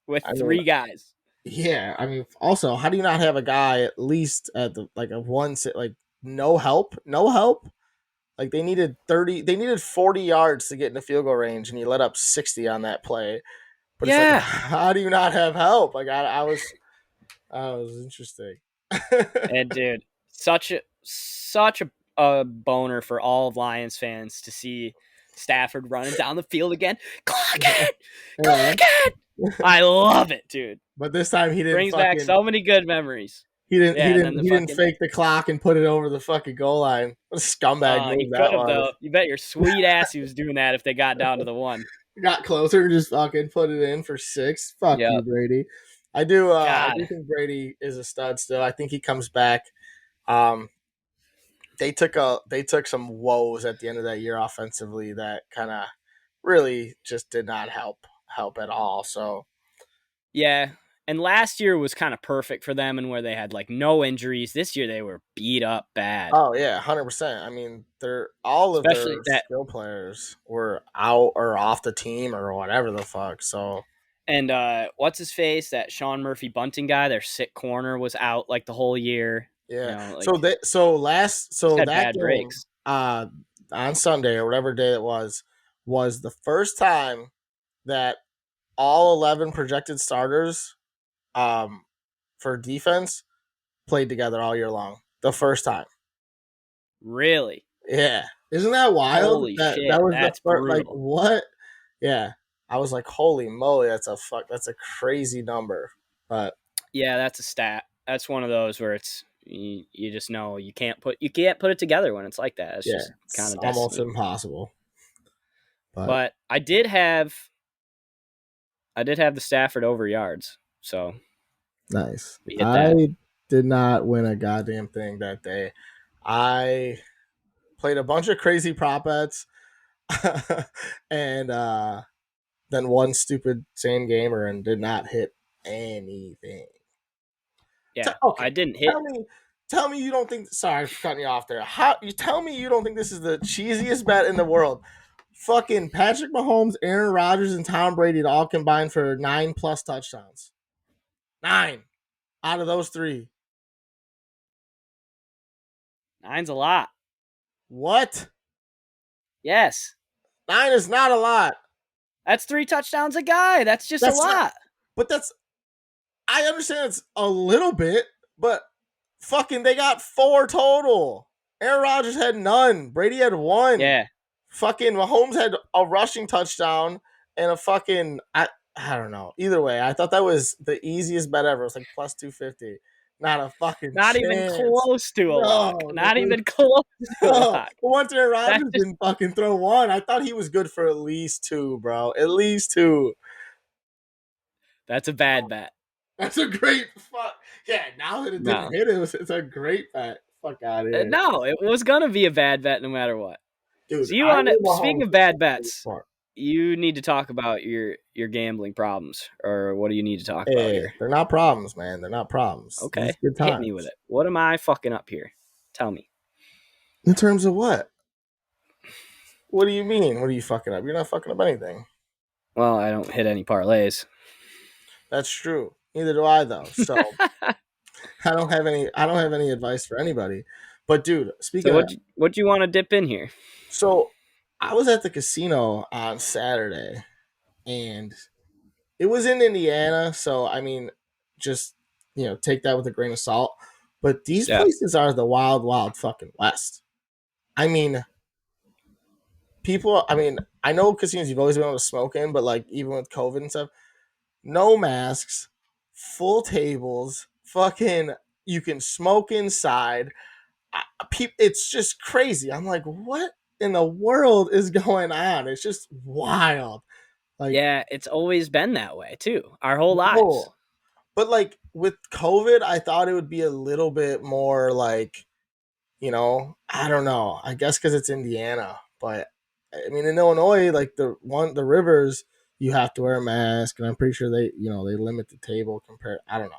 Speaker 1: with
Speaker 2: I mean,
Speaker 1: three guys?
Speaker 2: yeah, I mean, also, how do you not have a guy at least at the like a one like no help, no help? Like they needed 40 yards to get in the field goal range, and you let up 60 on that play. But it's like,
Speaker 1: Yeah.
Speaker 2: how do you not have help? Like I was interesting.
Speaker 1: And dude, such a boner for all of Lions fans to see Stafford running down the field again. Clock it!
Speaker 2: Yeah,
Speaker 1: Clock it! I love it, dude.
Speaker 2: but this time
Speaker 1: Brings back so many good memories. Yeah, and then the
Speaker 2: he didn't
Speaker 1: fucking
Speaker 2: fake the clock and put it over the fucking goal line. What a scumbag
Speaker 1: he
Speaker 2: move
Speaker 1: could
Speaker 2: that
Speaker 1: have though.
Speaker 2: was.
Speaker 1: You bet your sweet ass he was doing that if they got down to the one.
Speaker 2: Got closer and just fucking put it in for 6. Fuck you,
Speaker 1: Yep.
Speaker 2: Brady. I do
Speaker 1: God.
Speaker 2: think Brady is a stud still. I think he comes back. Um, they took some woes at the end of that year offensively that kind of really just did not help at all. So
Speaker 1: Yeah. And last year was kind of perfect for them and where they had like no injuries. This year they were beat up bad.
Speaker 2: oh yeah, 100%. I mean, they're all of their
Speaker 1: Especially that
Speaker 2: skill players were out or off the team or whatever the fuck. So
Speaker 1: and what's his face? That Sean Murphy Bunting guy, their sick corner was out like the whole year. You
Speaker 2: yeah.
Speaker 1: know,
Speaker 2: So
Speaker 1: like just
Speaker 2: so
Speaker 1: had
Speaker 2: that
Speaker 1: bad
Speaker 2: game
Speaker 1: breaks.
Speaker 2: on Sunday or whatever day it was the first time that all 11 projected starters um for defense played together all year long. The first time.
Speaker 1: Really?
Speaker 2: Yeah. Isn't that wild?
Speaker 1: Holy
Speaker 2: That
Speaker 1: shit.
Speaker 2: was the
Speaker 1: That's
Speaker 2: first like
Speaker 1: brutal.
Speaker 2: what? Yeah. I was like, holy moly, that's a crazy number. But
Speaker 1: Yeah, that's a stat. That's one of those where you just know you can't put it together when it's like that. It's
Speaker 2: yeah,
Speaker 1: just kind
Speaker 2: it's
Speaker 1: of
Speaker 2: almost
Speaker 1: destiny.
Speaker 2: impossible. But
Speaker 1: But I did have the Stafford over yards, so
Speaker 2: nice.
Speaker 1: we hit that.
Speaker 2: I did not win a goddamn thing that day. I played a bunch of crazy prop bets and then one stupid same gamer and did not hit anything.
Speaker 1: Yeah, I
Speaker 2: Okay,
Speaker 1: didn't hit.
Speaker 2: tell me, tell me you don't think. Sorry for cutting you off there. How you tell me you don't think this is the cheesiest bet in the world? Fucking Patrick Mahomes, Aaron Rodgers, and Tom Brady to all combine for 9+ touchdowns. 9 out of those 3.
Speaker 1: Nine's a lot.
Speaker 2: What?
Speaker 1: Yes,
Speaker 2: 9 is not a lot.
Speaker 1: that's 3 touchdowns a guy. That's just a
Speaker 2: That's not.
Speaker 1: lot.
Speaker 2: But that's. I understand it's a little bit, but fucking they got 4 total. Aaron Rodgers had none. Brady had 1.
Speaker 1: Yeah,
Speaker 2: Fucking Mahomes had a rushing touchdown and a fucking I don't know. Either way, I thought that was the easiest bet ever. It was like plus 250. Not a fucking
Speaker 1: not even
Speaker 2: chance.
Speaker 1: close to a lock.
Speaker 2: No,
Speaker 1: Not
Speaker 2: dude.
Speaker 1: even close to a
Speaker 2: No.
Speaker 1: lock.
Speaker 2: But once Aaron
Speaker 1: That's
Speaker 2: Rodgers
Speaker 1: just
Speaker 2: didn't fucking throw 1, I thought he was good for at least 2, bro. At least 2.
Speaker 1: that's a bad bet.
Speaker 2: That's a great fuck. Yeah, now that it didn't
Speaker 1: No,
Speaker 2: hit, it's a great bet. Fuck out of here.
Speaker 1: no, it was gonna be a bad bet no matter what.
Speaker 2: Dude,
Speaker 1: So you
Speaker 2: I
Speaker 1: want to?
Speaker 2: knew
Speaker 1: Speaking
Speaker 2: Mahomes
Speaker 1: of
Speaker 2: was
Speaker 1: bad
Speaker 2: really
Speaker 1: bets,
Speaker 2: smart.
Speaker 1: you need to talk about your gambling problems, or what do you need to talk about
Speaker 2: Hey,
Speaker 1: here?
Speaker 2: they're not problems, man. They're not problems. These
Speaker 1: Okay,
Speaker 2: good
Speaker 1: hit me with
Speaker 2: times.
Speaker 1: it. What am I fucking up here? Tell me.
Speaker 2: In terms of what? What do you mean? What are you fucking up? You're not fucking up anything.
Speaker 1: Well, I don't hit any parlays.
Speaker 2: That's true. Neither do I though. So I don't have any advice for anybody. But dude,
Speaker 1: So
Speaker 2: speaking of,
Speaker 1: what you want to dip in here?
Speaker 2: so I was at the casino on Saturday and it was in Indiana, so I mean, just take that with a grain of salt. But these
Speaker 1: Yeah.
Speaker 2: places are the wild, wild fucking west. I mean, people. I mean, I know casinos you've always been able to smoke in, but like even with COVID and stuff, no masks, full tables, fucking. You can smoke inside. It's just crazy. I'm like, what in the world is going on? It's just wild. Like,
Speaker 1: Yeah, it's always been that way too, our whole lives.
Speaker 2: no. But like with COVID, I thought it would be a little bit more like, I don't know. I guess because it's Indiana, but I mean in Illinois, like the rivers, you have to wear a mask, and I'm pretty sure they limit the table compared. I don't know.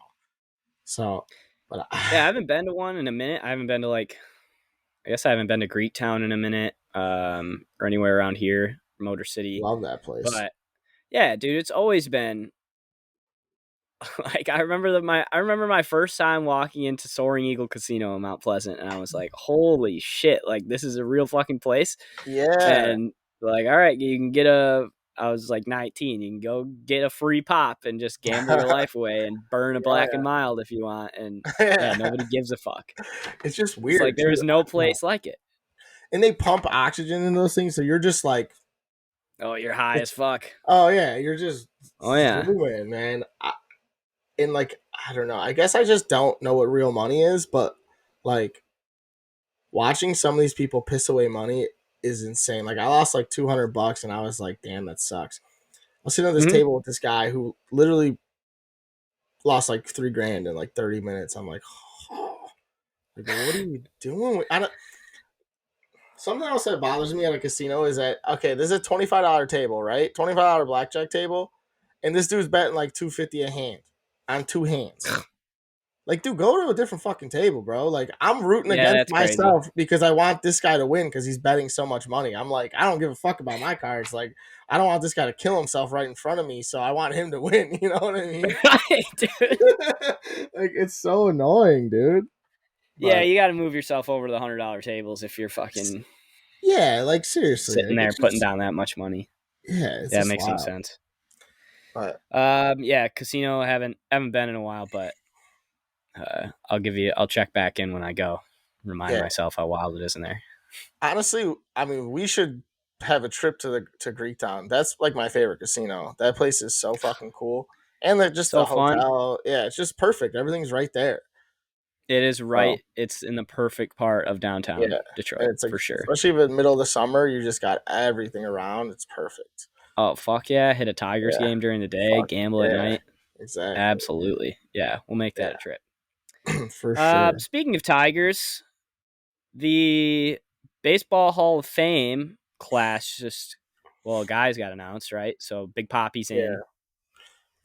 Speaker 2: So, but
Speaker 1: Yeah, I
Speaker 2: I
Speaker 1: haven't been to one in a minute. I haven't been to I guess I haven't been to Greektown in a minute, or anywhere around here, Motor City.
Speaker 2: love that place.
Speaker 1: But yeah, dude, it's always been like I remember my first time walking into Soaring Eagle Casino in Mount Pleasant, and I was like, holy shit, like this is a real fucking place.
Speaker 2: Yeah,
Speaker 1: And like, all right, you can get a. I was like 19. You can go get a free pop and just gamble your life away and burn a black and
Speaker 2: yeah.
Speaker 1: mild if you want. And yeah, nobody gives a fuck.
Speaker 2: It's just
Speaker 1: It's like
Speaker 2: weird
Speaker 1: there
Speaker 2: too.
Speaker 1: is no
Speaker 2: No.
Speaker 1: place like it.
Speaker 2: And they pump oxygen in those things, so you're just like,
Speaker 1: Oh, you're high as
Speaker 2: it's
Speaker 1: fuck.
Speaker 2: oh yeah, you're just
Speaker 1: Oh yeah.
Speaker 2: zooming, man. And like, I don't know. I guess I just don't know what real money is, but like watching some of these people piss away money is insane. Like I lost like $200, and I was like, damn, that sucks. I was sitting at this
Speaker 1: Hmm.
Speaker 2: table with this guy who literally lost like 3 grand in like 30 minutes. I'm like, oh, like what are you doing? I don't. Something else that bothers me at a casino is that okay, this is a $25 table, right? $25 blackjack table, and this dude's betting like 250 a hand on two hands. Like, dude, go to a different fucking table, bro. Like, I'm rooting
Speaker 1: Yeah,
Speaker 2: against
Speaker 1: that's crazy.
Speaker 2: myself because I want this guy to win because he's betting so much money. I'm like, I don't give a fuck about my cards. Like, I don't want this guy to kill himself right in front of me, so I want him to win. You know what I mean?
Speaker 1: Right, dude.
Speaker 2: Like, it's so annoying, dude.
Speaker 1: Yeah,
Speaker 2: But
Speaker 1: you got to move yourself over to the $100 tables if you're fucking
Speaker 2: yeah, like seriously,
Speaker 1: sitting
Speaker 2: like
Speaker 1: there
Speaker 2: it's
Speaker 1: putting
Speaker 2: just
Speaker 1: down that much money.
Speaker 2: it's
Speaker 1: Yeah, it
Speaker 2: just
Speaker 1: makes no
Speaker 2: wild.
Speaker 1: sense.
Speaker 2: But
Speaker 1: Yeah, casino haven't been in a while, but I'll check back in when I go. Remind
Speaker 2: yeah,
Speaker 1: myself how wild it is in there.
Speaker 2: honestly, I mean, we should have a trip to Greektown. That's like my favorite casino. That place is so fucking cool, and just the
Speaker 1: So fun.
Speaker 2: hotel. Yeah, it's just perfect. Everything's right there.
Speaker 1: It is
Speaker 2: So
Speaker 1: right. It's in the perfect part of downtown
Speaker 2: yeah,
Speaker 1: Detroit
Speaker 2: and it's like
Speaker 1: for sure.
Speaker 2: especially in the middle of the summer, you just got everything around. It's perfect.
Speaker 1: Oh fuck yeah! Hit a Tigers
Speaker 2: Yeah,
Speaker 1: game during the day,
Speaker 2: fuck
Speaker 1: gamble at
Speaker 2: yeah,
Speaker 1: night.
Speaker 2: exactly.
Speaker 1: Absolutely, yeah. We'll make that a trip.
Speaker 2: Yeah, for sure.
Speaker 1: Speaking of Tigers, the Baseball Hall of Fame class guys got announced, right? So Big Poppy's in.
Speaker 2: Yeah,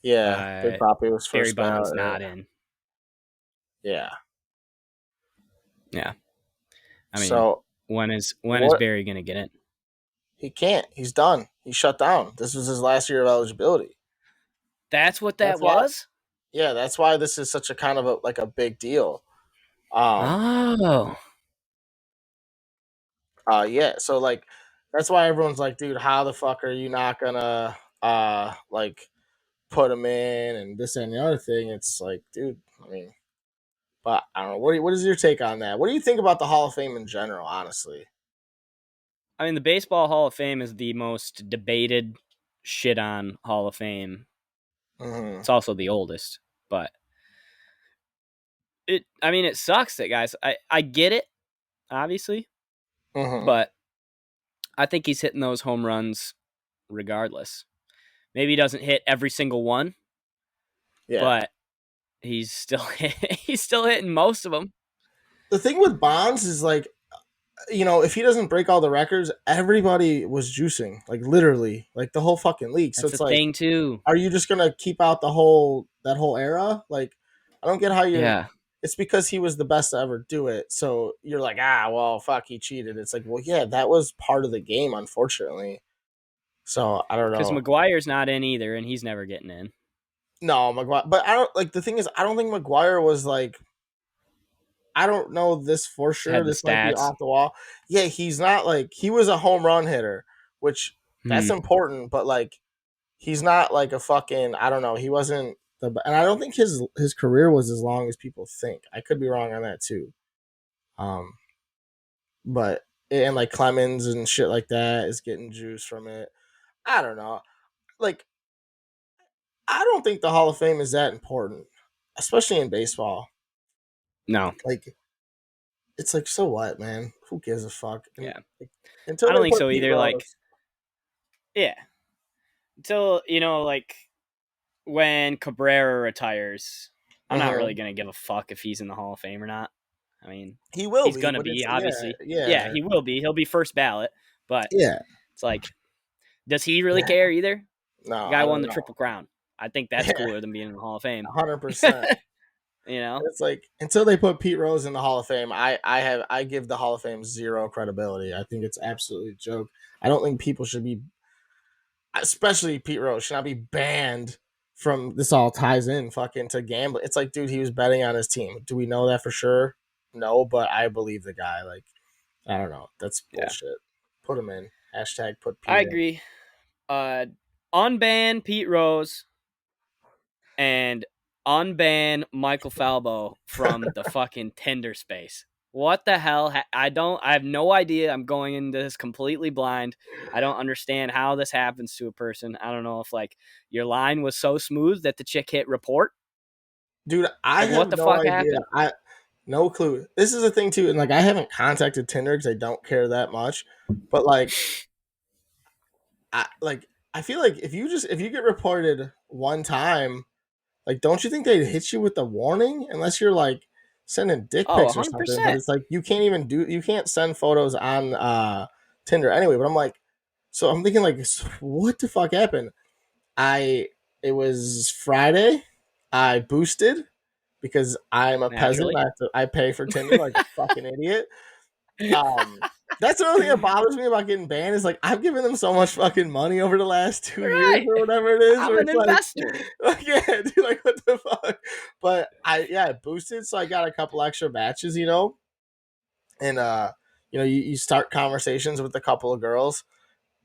Speaker 2: yeah. Big
Speaker 1: Uh,
Speaker 2: Papi was
Speaker 1: Barry
Speaker 2: first
Speaker 1: Bonds
Speaker 2: ballot.
Speaker 1: not in.
Speaker 2: Yeah.
Speaker 1: Yeah, I mean,
Speaker 2: So
Speaker 1: when is
Speaker 2: what?
Speaker 1: Barry gonna get in?
Speaker 2: He can't. He's done. He's shut down. This was his last year of eligibility.
Speaker 1: That's what that
Speaker 2: That's why.
Speaker 1: was.
Speaker 2: Yeah, that's why this is such a kind of a big deal. Um.
Speaker 1: Oh,
Speaker 2: Yeah. So like, that's why everyone's like, dude, how the fuck are you not gonna like put him in and this and the other thing? It's like, dude. I mean, but I don't know. What is your take on that? What do you think about the Hall of Fame in general? Honestly.
Speaker 1: I mean, the Baseball Hall of Fame is the most debated shit on Hall of Fame.
Speaker 2: Hmm.
Speaker 1: It's also the oldest, but I mean, it sucks that guys. I get it, obviously,
Speaker 2: Hmm.
Speaker 1: but I think he's hitting those home runs regardless. Maybe he doesn't hit every single one,
Speaker 2: Yeah.
Speaker 1: but he's still he's still hitting most of them.
Speaker 2: The thing with Bonds is like, if he doesn't break all the records, everybody was juicing, like literally, like the whole fucking league. So
Speaker 1: That's
Speaker 2: it's
Speaker 1: the
Speaker 2: like,
Speaker 1: thing too.
Speaker 2: are you just gonna keep out that whole era? Like, I don't get how you're.
Speaker 1: Yeah,
Speaker 2: It's because he was the best to ever do it. So you're like, well, fuck, he cheated. It's like, well, yeah, that was part of the game, unfortunately. So I don't
Speaker 1: because
Speaker 2: know.
Speaker 1: McGuire's not in either, and he's never getting in.
Speaker 2: No, McGuire, but I don't like. The thing is, I don't think McGuire was like. I don't know this for sure.
Speaker 1: Had the
Speaker 2: This might be
Speaker 1: stats.
Speaker 2: off the wall. Yeah, he's not like he was a home run hitter, which that's
Speaker 1: Hmm.
Speaker 2: important, but like he's not like a fucking I don't know. He wasn't and I don't think his career was as long as people think. I could be wrong on that too. Um, but and like Clemens and shit like that is getting juice from it. I don't know. Like, I don't think the Hall of Fame is that important, especially in baseball.
Speaker 1: No.
Speaker 2: Like, it's like, so what, man? Who gives a fuck? And
Speaker 1: Yeah.
Speaker 2: like, until
Speaker 1: I don't
Speaker 2: they
Speaker 1: think
Speaker 2: put
Speaker 1: so
Speaker 2: Pete
Speaker 1: either. Like,
Speaker 2: Rose,
Speaker 1: yeah. Until, like when Cabrera retires, I'm not really
Speaker 2: mhm,
Speaker 1: going to give a fuck if he's in the Hall of Fame or not. I mean,
Speaker 2: he will
Speaker 1: he's
Speaker 2: be,
Speaker 1: going to
Speaker 2: but
Speaker 1: be,
Speaker 2: it's yeah,
Speaker 1: obviously. Yeah,
Speaker 2: yeah,
Speaker 1: he will be. He'll be first ballot. But
Speaker 2: yeah,
Speaker 1: it's like, does he really
Speaker 2: yeah.
Speaker 1: care either?
Speaker 2: No,
Speaker 1: The
Speaker 2: I
Speaker 1: guy won
Speaker 2: don't
Speaker 1: the
Speaker 2: know.
Speaker 1: Triple Crown. I think that's
Speaker 2: Yeah,
Speaker 1: cooler than being in the Hall of Fame.
Speaker 2: 100%.
Speaker 1: you know?
Speaker 2: It's like until they put Pete Rose in the Hall of Fame, I give the Hall of Fame zero credibility. I think it's absolutely a joke. I don't think people should be, especially Pete Rose, should not be banned from this. All ties in fucking to gambling. It's like, dude, he was betting on his team. Do we know that for sure? No, but I believe the guy. Like, I don't know. That's
Speaker 1: Yeah.
Speaker 2: bullshit. Put him in. Hashtag put
Speaker 1: I
Speaker 2: Pete in.
Speaker 1: agree. Uh, unban Pete Rose and unban Michael Falbo from the fucking Tinder space. What the hell? I have no idea. I'm going into this completely blind. I don't understand how this happens to a person. I don't know if like your line was so smooth that the chick hit report.
Speaker 2: Dude, I
Speaker 1: Like what
Speaker 2: have
Speaker 1: the
Speaker 2: no
Speaker 1: fuck
Speaker 2: idea.
Speaker 1: happened?
Speaker 2: I no clue. This is the thing too, and like I haven't contacted Tinder because I don't care that much. But I feel like if you get reported one time, like don't you think they'd hit you with the warning unless you're like sending dick
Speaker 1: Oh,
Speaker 2: pics or something? But
Speaker 1: 100%.
Speaker 2: it's like you can't send photos on Tinder anyway. But I'm like, so I'm thinking like, what the fuck happened? I It was Friday. I boosted because I'm a peasant.
Speaker 1: Naturally.
Speaker 2: I pay for Tinder like a fucking idiot. Um, that's the only thing that bothers me about getting banned is like I've given them so much fucking money over the last 2 years
Speaker 1: Right.
Speaker 2: or whatever it is,
Speaker 1: I'm
Speaker 2: where
Speaker 1: an
Speaker 2: it's like,
Speaker 1: investor.
Speaker 2: yeah, dude, like what the fuck? But I boosted, so I got a couple extra matches, and you start conversations with a couple of girls,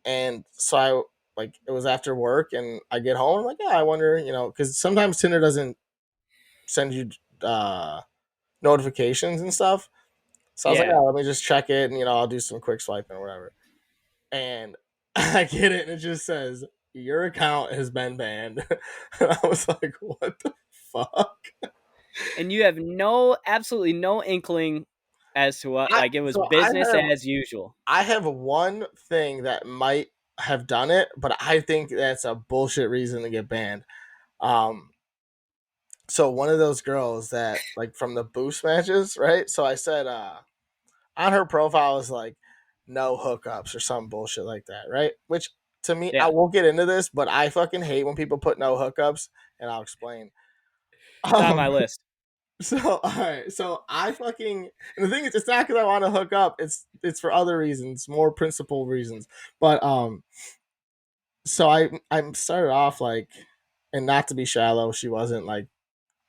Speaker 2: and so I like it was after work, and I get home, I'm like, yeah, I wonder, because sometimes Tinder doesn't send you notifications and stuff. So I was like,
Speaker 1: Yeah.
Speaker 2: oh, let me just check it, and I'll do some quick swiping or whatever. And I get it, and it just says your account has been banned. And I was like, what the fuck?
Speaker 1: And you have absolutely no inkling as to what, like it was
Speaker 2: So I
Speaker 1: business
Speaker 2: have
Speaker 1: as usual.
Speaker 2: I have one thing that might have done it, but I think that's a bullshit reason to get banned. Um, so one of those girls that like from the boost matches, right? So I said on her profile is like no hookups or some bullshit like that, right? Which to me, I
Speaker 1: Yeah.
Speaker 2: won't get into this, but I fucking hate when people put no hookups, and I'll explain.
Speaker 1: It's on my
Speaker 2: Um,
Speaker 1: list.
Speaker 2: so all right, so I fucking and the thing is, it's not because I want to hook up. It's for other reasons, more principal reasons. But so I started off like, and not to be shallow, she wasn't like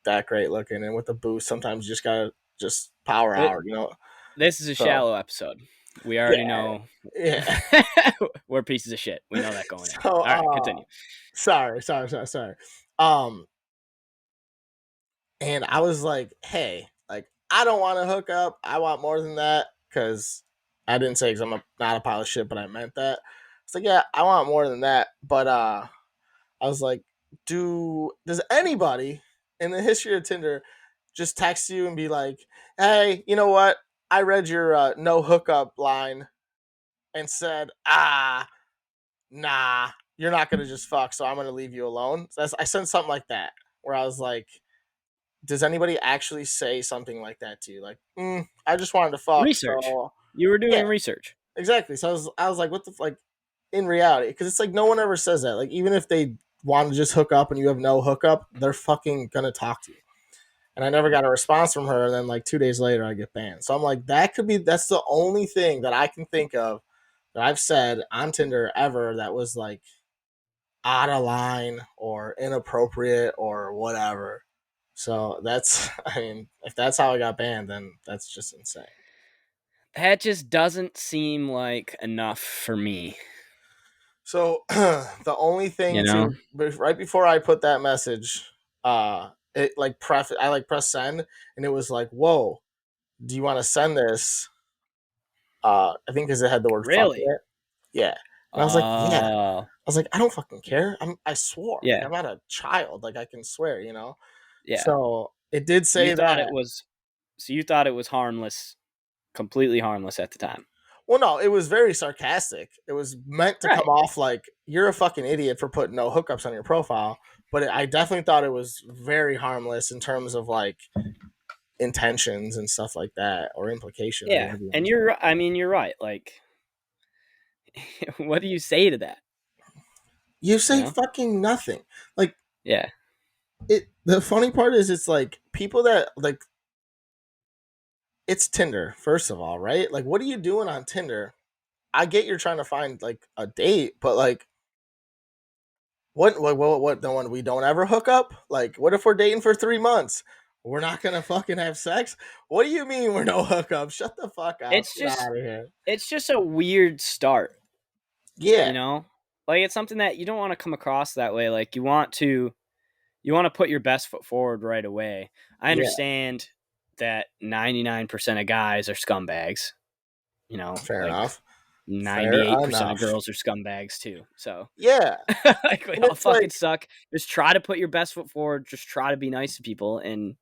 Speaker 2: that great looking, and with the boost, sometimes you just gotta just power
Speaker 1: It,
Speaker 2: out.
Speaker 1: this is a
Speaker 2: So
Speaker 1: shallow episode. We already
Speaker 2: yeah,
Speaker 1: know
Speaker 2: yeah.
Speaker 1: we're pieces of shit. We know that going in.
Speaker 2: So
Speaker 1: All right, continue.
Speaker 2: sorry. Um, and I was like, hey, like I don't want to hook up. I want more than that because I didn't say because not a pile of shit, but I meant that. It's like, yeah, I want more than that. But I was like, does anybody in the history of Tinder just text you and be like, hey, you know what? I read your no hookup line and said, nah, you're not gonna just fuck, so I'm gonna leave you alone. So I sent something like that where I was like, does anybody actually say something like that to you? Like, I just wanted to fuck,
Speaker 1: Research.
Speaker 2: so
Speaker 1: You were
Speaker 2: yeah,
Speaker 1: doing research.
Speaker 2: exactly. So I was like, what the like in reality? Because it's like no one ever says that. Like even if they want to just hook up and you have no hookup, they're fucking gonna talk to you. And I never got a response from her. And then like 2 days later, I get banned. So I'm like, that's the only thing that I can think of that I've said on Tinder ever that was like out of line or inappropriate or whatever. So that's, I mean, if that's how I got banned, then that's just insane.
Speaker 1: That just doesn't seem like enough for me.
Speaker 2: So the only
Speaker 1: You
Speaker 2: thing
Speaker 1: know?
Speaker 2: to right before I put that message, it like press send, and it was like, whoa, do you want to send this I think because it had the word fuck in
Speaker 1: Really?
Speaker 2: it. Yeah. And I was like, yeah.
Speaker 1: Oh,
Speaker 2: I was like, I don't fucking care. I swore. Like
Speaker 1: yeah,
Speaker 2: I'm not a child. Like I can swear, you know.
Speaker 1: yeah.
Speaker 2: So it did
Speaker 1: You
Speaker 2: say
Speaker 1: thought
Speaker 2: that.
Speaker 1: it was so you thought it was harmless, completely harmless at the time.
Speaker 2: Well, no, it was very sarcastic. It was meant to come
Speaker 1: Right.
Speaker 2: off like you're a fucking idiot for putting no hookups on your profile. But I definitely thought it was very harmless in terms of like intentions and stuff like that, or implications,
Speaker 1: Yeah.
Speaker 2: whatever you want
Speaker 1: And
Speaker 2: to say.
Speaker 1: you're right. Like what do you say to that?
Speaker 2: You
Speaker 1: You
Speaker 2: say
Speaker 1: know?
Speaker 2: fucking nothing. Like
Speaker 1: Yeah.
Speaker 2: it. The funny part is, it's like people that like it's Tinder. First of all, right? Like, what are you doing on Tinder? I get you're trying to find like a date, but like what the one we don't ever hook up? Like, what if we're dating for 3 months? We're not gonna fucking have sex? What do you mean we're no hookup? Shut the fuck up.
Speaker 1: It's
Speaker 2: Get
Speaker 1: just
Speaker 2: out of here.
Speaker 1: it's just a weird start,
Speaker 2: Yeah,
Speaker 1: you know? Like it's something that you don't want to come across that way. Like you want to put your best foot forward right away. I
Speaker 2: yeah,
Speaker 1: understand that 99% of guys are scumbags,
Speaker 2: fair
Speaker 1: like
Speaker 2: enough. Fair
Speaker 1: 98% of
Speaker 2: enough.
Speaker 1: girls are scumbags too. So,
Speaker 2: Yeah.
Speaker 1: like we
Speaker 2: And
Speaker 1: all
Speaker 2: it's like,
Speaker 1: fucking suck. Just try to put your best foot forward. Just try to be nice to people and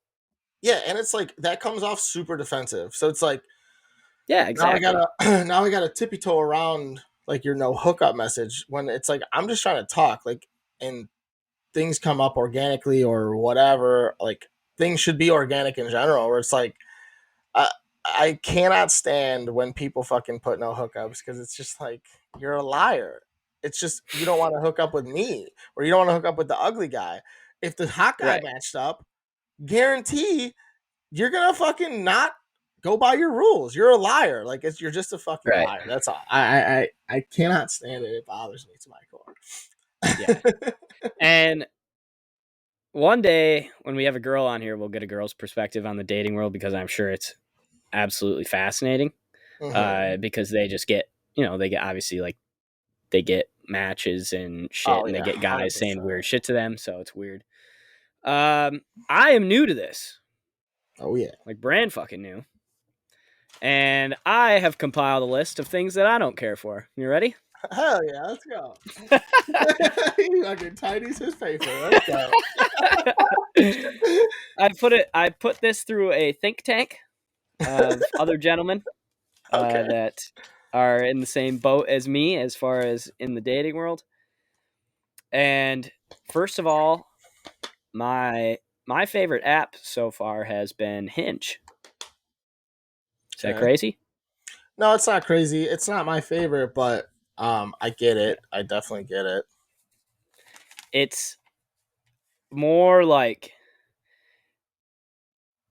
Speaker 2: yeah, and it's like that comes off super defensive. So it's like
Speaker 1: yeah,
Speaker 2: now I
Speaker 1: exactly.
Speaker 2: gotta now I gotta tippy toe around like your no hookup message when it's like I'm just trying to talk, like, and things come up organically or whatever. Like things should be organic in general. Where it's like I I cannot stand when people fucking put no hookups because it's just like you're a liar. It's just you don't want to hook up with me or you don't want to hook up with the ugly guy. If the hot guy
Speaker 1: Right.
Speaker 2: matched up, guarantee you're gonna fucking not go by your rules. You're a liar. Like you're just a fucking
Speaker 1: Right.
Speaker 2: liar. That's all. I cannot stand it. It bothers me to my
Speaker 1: Yeah.
Speaker 2: core.
Speaker 1: And one day when we have a girl on here, we'll get a girl's perspective on the dating world because I'm sure it's absolutely fascinating.
Speaker 2: Mhm.
Speaker 1: Because they just get, they get obviously like they get matches and shit,
Speaker 2: Oh
Speaker 1: and they
Speaker 2: yeah,
Speaker 1: get
Speaker 2: hundred
Speaker 1: guys saying
Speaker 2: percent.
Speaker 1: weird shit to them, so it's weird. I am new to this,
Speaker 2: Oh yeah.
Speaker 1: like brand fucking new, and I have compiled a list of things that I don't care for. You ready?
Speaker 2: Hell yeah, let's go. He fucking tidies his paper. Let's go.
Speaker 1: I put this through a think tank of other gentlemen
Speaker 2: Okay.
Speaker 1: that are in the same boat as me as far as in the dating world. And first of all, my favorite app so far has been Hinge. Is that
Speaker 2: Okay.
Speaker 1: crazy?
Speaker 2: No, it's not crazy. It's not my favorite, but I get
Speaker 1: Yeah.
Speaker 2: it. I definitely get it.
Speaker 1: It's more like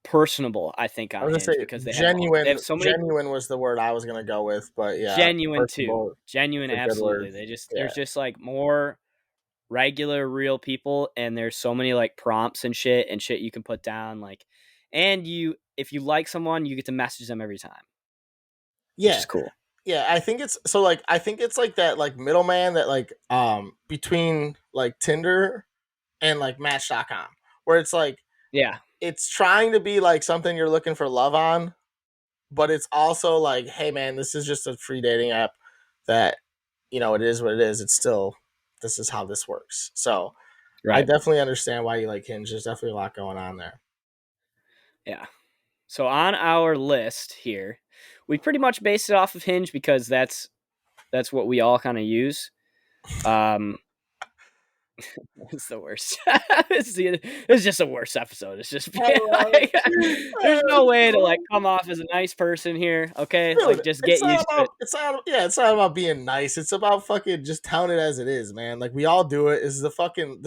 Speaker 1: personable, I think,
Speaker 2: I
Speaker 1: on
Speaker 2: was gonna
Speaker 1: Hinge
Speaker 2: say
Speaker 1: because they
Speaker 2: genuine.
Speaker 1: have so many
Speaker 2: Genuine was the word I was gonna go with, but yeah,
Speaker 1: genuine too.
Speaker 2: personable.
Speaker 1: Genuine,
Speaker 2: It's a good word.
Speaker 1: absolutely. There's
Speaker 2: Yeah.
Speaker 1: just like more regular, real people, and there's so many like prompts and shit you can put down. Like, and if you like someone, you get to message them every time, which
Speaker 2: Yeah.
Speaker 1: is cool.
Speaker 2: Yeah, I think it's so like I think it's like that like middleman that like between like Tinder and like Match.com, where it's like
Speaker 1: Yeah,
Speaker 2: it's trying to be like something you're looking for love on, but it's also like, hey man, this is just a free dating app that it is what it is. It's still this is how this works. So I
Speaker 1: right.
Speaker 2: definitely understand why you like Hinge. There's definitely a lot going on there.
Speaker 1: Yeah. So on our list here, we pretty much based it off of Hinge because that's what we all kind of use. Um, it's the worst. It's just a worse episode. It's just
Speaker 2: I love it.
Speaker 1: like there's no way to like
Speaker 2: So
Speaker 1: come off as a nice person here. Okay, like
Speaker 2: dude,
Speaker 1: just
Speaker 2: it's
Speaker 1: get
Speaker 2: not
Speaker 1: used to
Speaker 2: about
Speaker 1: it.
Speaker 2: it's not about being nice. It's about fucking just telling it as it is, man. Like we all do it. This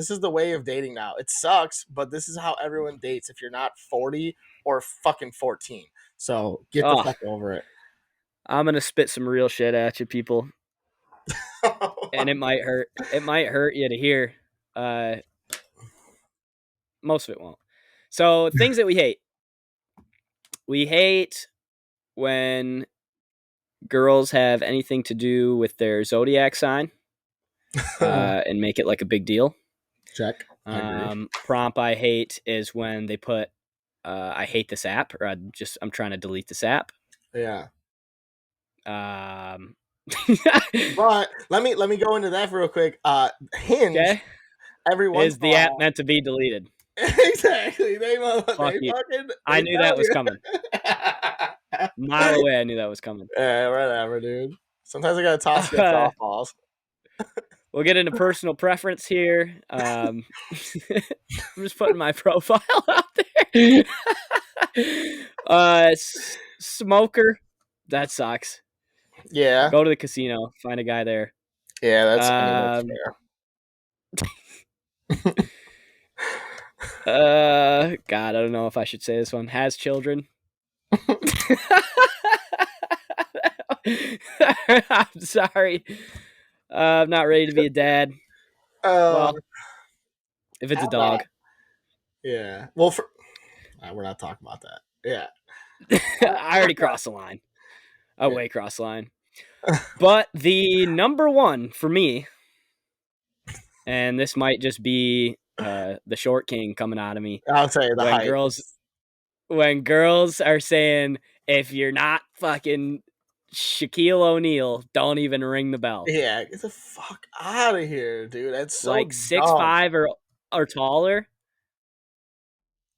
Speaker 2: is the way of dating now. It sucks, but this is how everyone dates if you're not 40 or fucking 14. So get the
Speaker 1: Oh,
Speaker 2: fuck over it.
Speaker 1: I'm gonna spit some real shit at you, people, and it might hurt. It might hurt you to hear. Uh, most of it won't. So things that we hate. We hate when girls have anything to do with their zodiac sign and make it like a big deal.
Speaker 2: Check. I agree.
Speaker 1: Prompt I hate is when they put I hate this app or I'm trying to delete this app.
Speaker 2: Yeah.
Speaker 1: Um,
Speaker 2: But let me go into that real quick. Hinge
Speaker 1: okay.
Speaker 2: every once
Speaker 1: Is
Speaker 2: in a
Speaker 1: the app
Speaker 2: while.
Speaker 1: meant to be deleted?
Speaker 2: Exactly. They
Speaker 1: Fuck you.
Speaker 2: fucking
Speaker 1: I
Speaker 2: they
Speaker 1: knew that
Speaker 2: tell
Speaker 1: was
Speaker 2: you.
Speaker 1: coming. Mile away, I knew that was coming.
Speaker 2: Yeah, whatever, dude. Sometimes I gotta toss you
Speaker 1: Uh,
Speaker 2: softballs.
Speaker 1: we'll get into personal preference here. I'm just putting my profile out there. Smoker. That sucks.
Speaker 2: Yeah,
Speaker 1: Go to the casino, find a guy there.
Speaker 2: yeah. That's
Speaker 1: Um,
Speaker 2: fair.
Speaker 1: God, I don't know if I should say this one. Has children. I'm sorry. I'm not ready to be a dad.
Speaker 2: Uh,
Speaker 1: Well, if it's a
Speaker 2: I'm not.
Speaker 1: dog.
Speaker 2: Yeah. Well, we're not talking about that. Yeah.
Speaker 1: I already crossed the line. I
Speaker 2: Yeah.
Speaker 1: way crossed the line. But the number one for me, and this might just be the short king coming out of me,
Speaker 2: I'll tell you the
Speaker 1: when
Speaker 2: height.
Speaker 1: girls are saying, if you're not fucking Shaquille O'Neal, don't even ring the bell.
Speaker 2: Yeah, get the fuck out of here, dude. That's so
Speaker 1: Like six
Speaker 2: dumb.
Speaker 1: five or taller.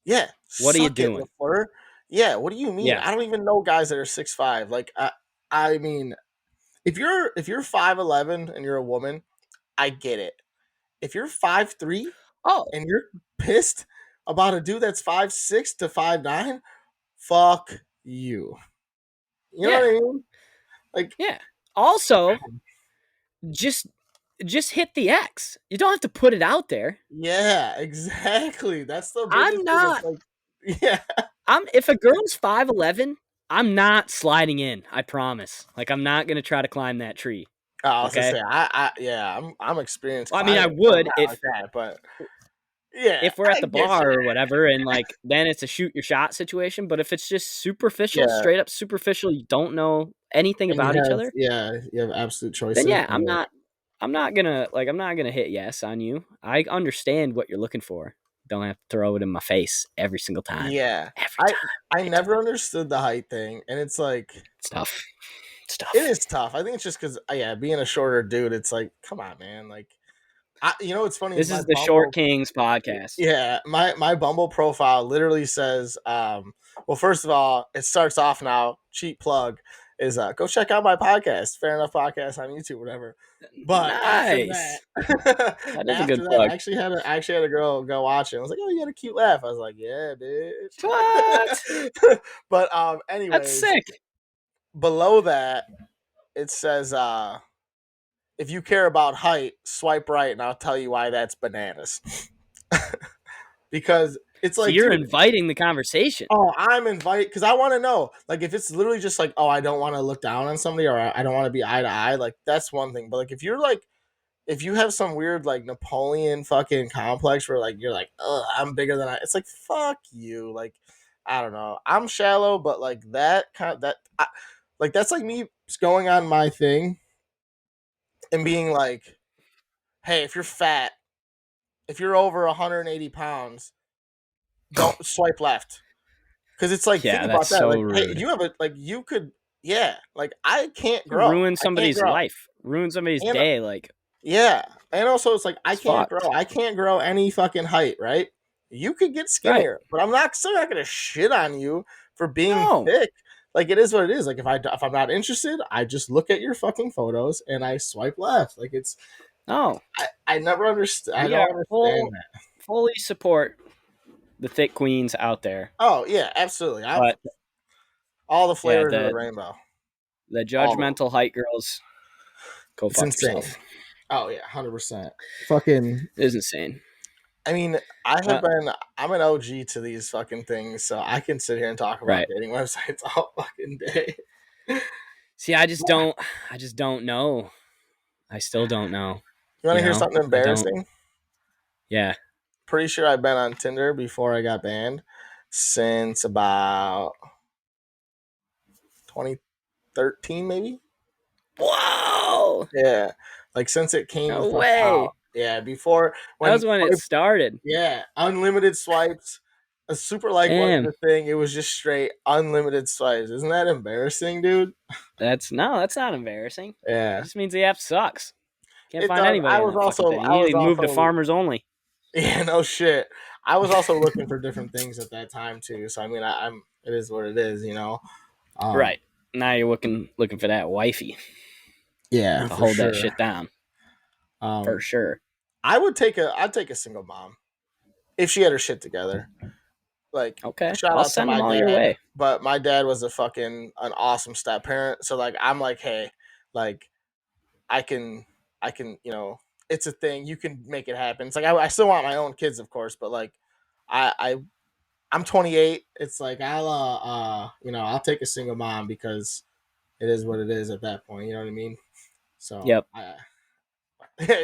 Speaker 2: Yeah,
Speaker 1: What are you
Speaker 2: suck it,
Speaker 1: doing?
Speaker 2: LaFleur. Yeah, what do you mean?
Speaker 1: Yeah.
Speaker 2: I don't even know guys that are 6'5". Like, I mean, if you're 5'11" and you're a woman, I get it. If you're 5'3"
Speaker 1: Oh,
Speaker 2: and you're pissed about a dude that's 5'6" to 5'9", fuck you. You know what
Speaker 1: yeah.
Speaker 2: I mean? Like,
Speaker 1: Yeah. Also, just hit the X. You don't have to put it out there.
Speaker 2: yeah, exactly. That's the
Speaker 1: I'm
Speaker 2: biggest thing. It's
Speaker 1: not
Speaker 2: like, yeah.
Speaker 1: I'm if a girl's 5'11", I'm not sliding in. I promise. Like I'm not gonna try to climb that tree.
Speaker 2: I was gonna
Speaker 1: Okay.
Speaker 2: say, yeah, I'm experienced
Speaker 1: Well, I mean, I
Speaker 2: climbing, but I'm
Speaker 1: would
Speaker 2: not like that. But yeah,
Speaker 1: if we're at
Speaker 2: I
Speaker 1: the
Speaker 2: get you.
Speaker 1: bar or whatever, and like then it's a shoot your shot situation. But if it's just superficial,
Speaker 2: Yeah,
Speaker 1: straight up superficial, you don't know anything
Speaker 2: and
Speaker 1: about each other,
Speaker 2: you have absolute
Speaker 1: then
Speaker 2: choices.
Speaker 1: yeah, I'm not gonna hit yes on you. I understand what you're looking for. Don't have to throw it in my face every single time.
Speaker 2: Yeah,
Speaker 1: Every
Speaker 2: I
Speaker 1: time.
Speaker 2: I
Speaker 1: Every time.
Speaker 2: never understood the height thing, and it's like
Speaker 1: It's tough. It's
Speaker 2: it
Speaker 1: tough.
Speaker 2: is tough. I think it's just because yeah, being a shorter dude, it's like come on, man. Like you know what's funny is
Speaker 1: This
Speaker 2: my
Speaker 1: is the Short
Speaker 2: Bumble.
Speaker 1: Kings podcast.
Speaker 2: Yeah, my Bumble profile literally says, well, first of all, it starts off now. Cheap plug is go check out my podcast, Fair Enough Podcast on YouTube, whatever. But after
Speaker 1: Nice.
Speaker 2: that,
Speaker 1: That is a good
Speaker 2: after that,
Speaker 1: plug.
Speaker 2: I actually had a girl go watch it. I was like, oh, you had a cute laugh. I was like, yeah,
Speaker 1: What?
Speaker 2: bitch. But
Speaker 1: That's
Speaker 2: anyways,
Speaker 1: sick.
Speaker 2: below that it says, if you care about height, swipe right, and I'll tell you why that's bananas. Because it's
Speaker 1: So
Speaker 2: like,
Speaker 1: you're
Speaker 2: dude,
Speaker 1: inviting the conversation.
Speaker 2: oh, I'm invited because I want to know. Like, if it's literally just like, oh, I don't want to look down on somebody or I don't want to be eye to eye, like, that's one thing. But, like, if you're like, if you have some weird, like, Napoleon fucking complex where, like, you're like, oh, I'm bigger than it's like, fuck you. Like, I don't know. I'm shallow, but, like, like, that's like me going on my thing and being like, hey, if you're fat, if you're over 180 pounds, don't swipe left. Because it's like, think
Speaker 1: Yeah,
Speaker 2: about
Speaker 1: that's
Speaker 2: that.
Speaker 1: so
Speaker 2: Like, hey,
Speaker 1: rude.
Speaker 2: you have a, like, you could, yeah, like, I can't
Speaker 1: You
Speaker 2: grow.
Speaker 1: ruin
Speaker 2: I can't
Speaker 1: somebody's
Speaker 2: grow.
Speaker 1: life. Ruin somebody's
Speaker 2: And,
Speaker 1: day. Like
Speaker 2: yeah. And also, it's like, I
Speaker 1: it's
Speaker 2: can't grow.
Speaker 1: fucked.
Speaker 2: I can't grow any fucking height, right? You could get
Speaker 1: Right.
Speaker 2: skinnier, but I'm not, still not going to shit on you for being
Speaker 1: No.
Speaker 2: thick. Like, it is what it is. Like, if I'm not interested, I just look at your fucking photos and I swipe left. Like,
Speaker 1: No.
Speaker 2: I never understand. I
Speaker 1: We are
Speaker 2: don't understand that.
Speaker 1: fully support the thick queens out there.
Speaker 2: Oh, yeah, absolutely.
Speaker 1: But
Speaker 2: All the
Speaker 1: yeah,
Speaker 2: flavors of the rainbow.
Speaker 1: the
Speaker 2: All of them.
Speaker 1: judgmental height girls, go
Speaker 2: It's
Speaker 1: fuck
Speaker 2: insane.
Speaker 1: yourself.
Speaker 2: Oh yeah, 100%. Fucking.
Speaker 1: It is insane.
Speaker 2: I mean,
Speaker 1: Uh,
Speaker 2: I'm an OG to these fucking things, so I can sit here and talk about
Speaker 1: right.
Speaker 2: dating websites all fucking day.
Speaker 1: See, I just don't know. I still don't know.
Speaker 2: You want to hear something
Speaker 1: I don't.
Speaker 2: embarrassing?
Speaker 1: Yeah.
Speaker 2: Pretty sure I've been on Tinder before I got banned since about 2013, maybe.
Speaker 1: Whoa!
Speaker 2: Yeah, like since it came the
Speaker 1: No
Speaker 2: fuck
Speaker 1: way.
Speaker 2: out. Yeah, before
Speaker 1: That
Speaker 2: when
Speaker 1: was when it started.
Speaker 2: yeah, unlimited swipes. A super like wasn't
Speaker 1: Damn,
Speaker 2: the thing. It was just straight unlimited swipes. Isn't that embarrassing, dude?
Speaker 1: that's not embarrassing. It
Speaker 2: Yeah,
Speaker 1: just means the app sucks. Can't
Speaker 2: it
Speaker 1: find
Speaker 2: does.
Speaker 1: anybody in that fucking thing.
Speaker 2: I
Speaker 1: You need
Speaker 2: was
Speaker 1: to move to
Speaker 2: also
Speaker 1: farmers only.
Speaker 2: yeah, no shit. I was also looking for different things at that time too. So I mean, I'm it is what it is, you know. Um,
Speaker 1: Right. Now you're looking for that wifey
Speaker 2: yeah,
Speaker 1: to
Speaker 2: for
Speaker 1: hold that
Speaker 2: sure.
Speaker 1: shit down. For
Speaker 2: Um,
Speaker 1: sure.
Speaker 2: I'd take a single mom if she had her shit together. Like,
Speaker 1: Okay.
Speaker 2: shout
Speaker 1: I'll
Speaker 2: out to
Speaker 1: send
Speaker 2: my
Speaker 1: them all your
Speaker 2: dad,
Speaker 1: way.
Speaker 2: but my dad was an awesome step parent. So like, I'm like, hey, like, I can, you know, it's a thing. You can make it happen. It's like I still want my own kids, of course, but like, I I'm 28. It's like you know, I'll take a single mom because it is what it is at that point. You know what I mean? So
Speaker 1: Yep.
Speaker 2: I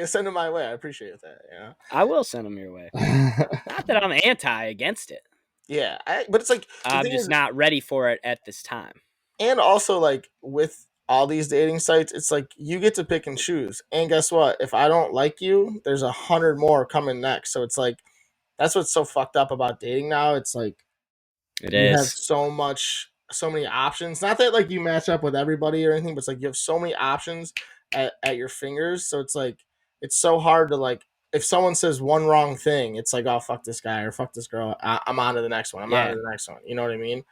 Speaker 2: send them my way. I appreciate that. You
Speaker 1: I will send them your way.
Speaker 2: know.
Speaker 1: Not that I'm against it.
Speaker 2: Yeah, but it's like the
Speaker 1: I'm
Speaker 2: thing
Speaker 1: just
Speaker 2: is,
Speaker 1: not ready for it at this time.
Speaker 2: and also like with all these dating sites, it's like you get to pick and choose. And guess what? If I don't like you, there's 100 more coming next. So it's like that's what's so fucked up about dating now. It's like
Speaker 1: It
Speaker 2: you have
Speaker 1: is.
Speaker 2: so many options. Not that like you match up with everybody or anything, but it's like you have so many options at your fingers. So it's like it's so hard to like if someone says one wrong thing, it's like oh fuck this guy or fuck this girl. I'm on to the next one. I'm on
Speaker 1: Yeah.
Speaker 2: to the next one. You know what I mean?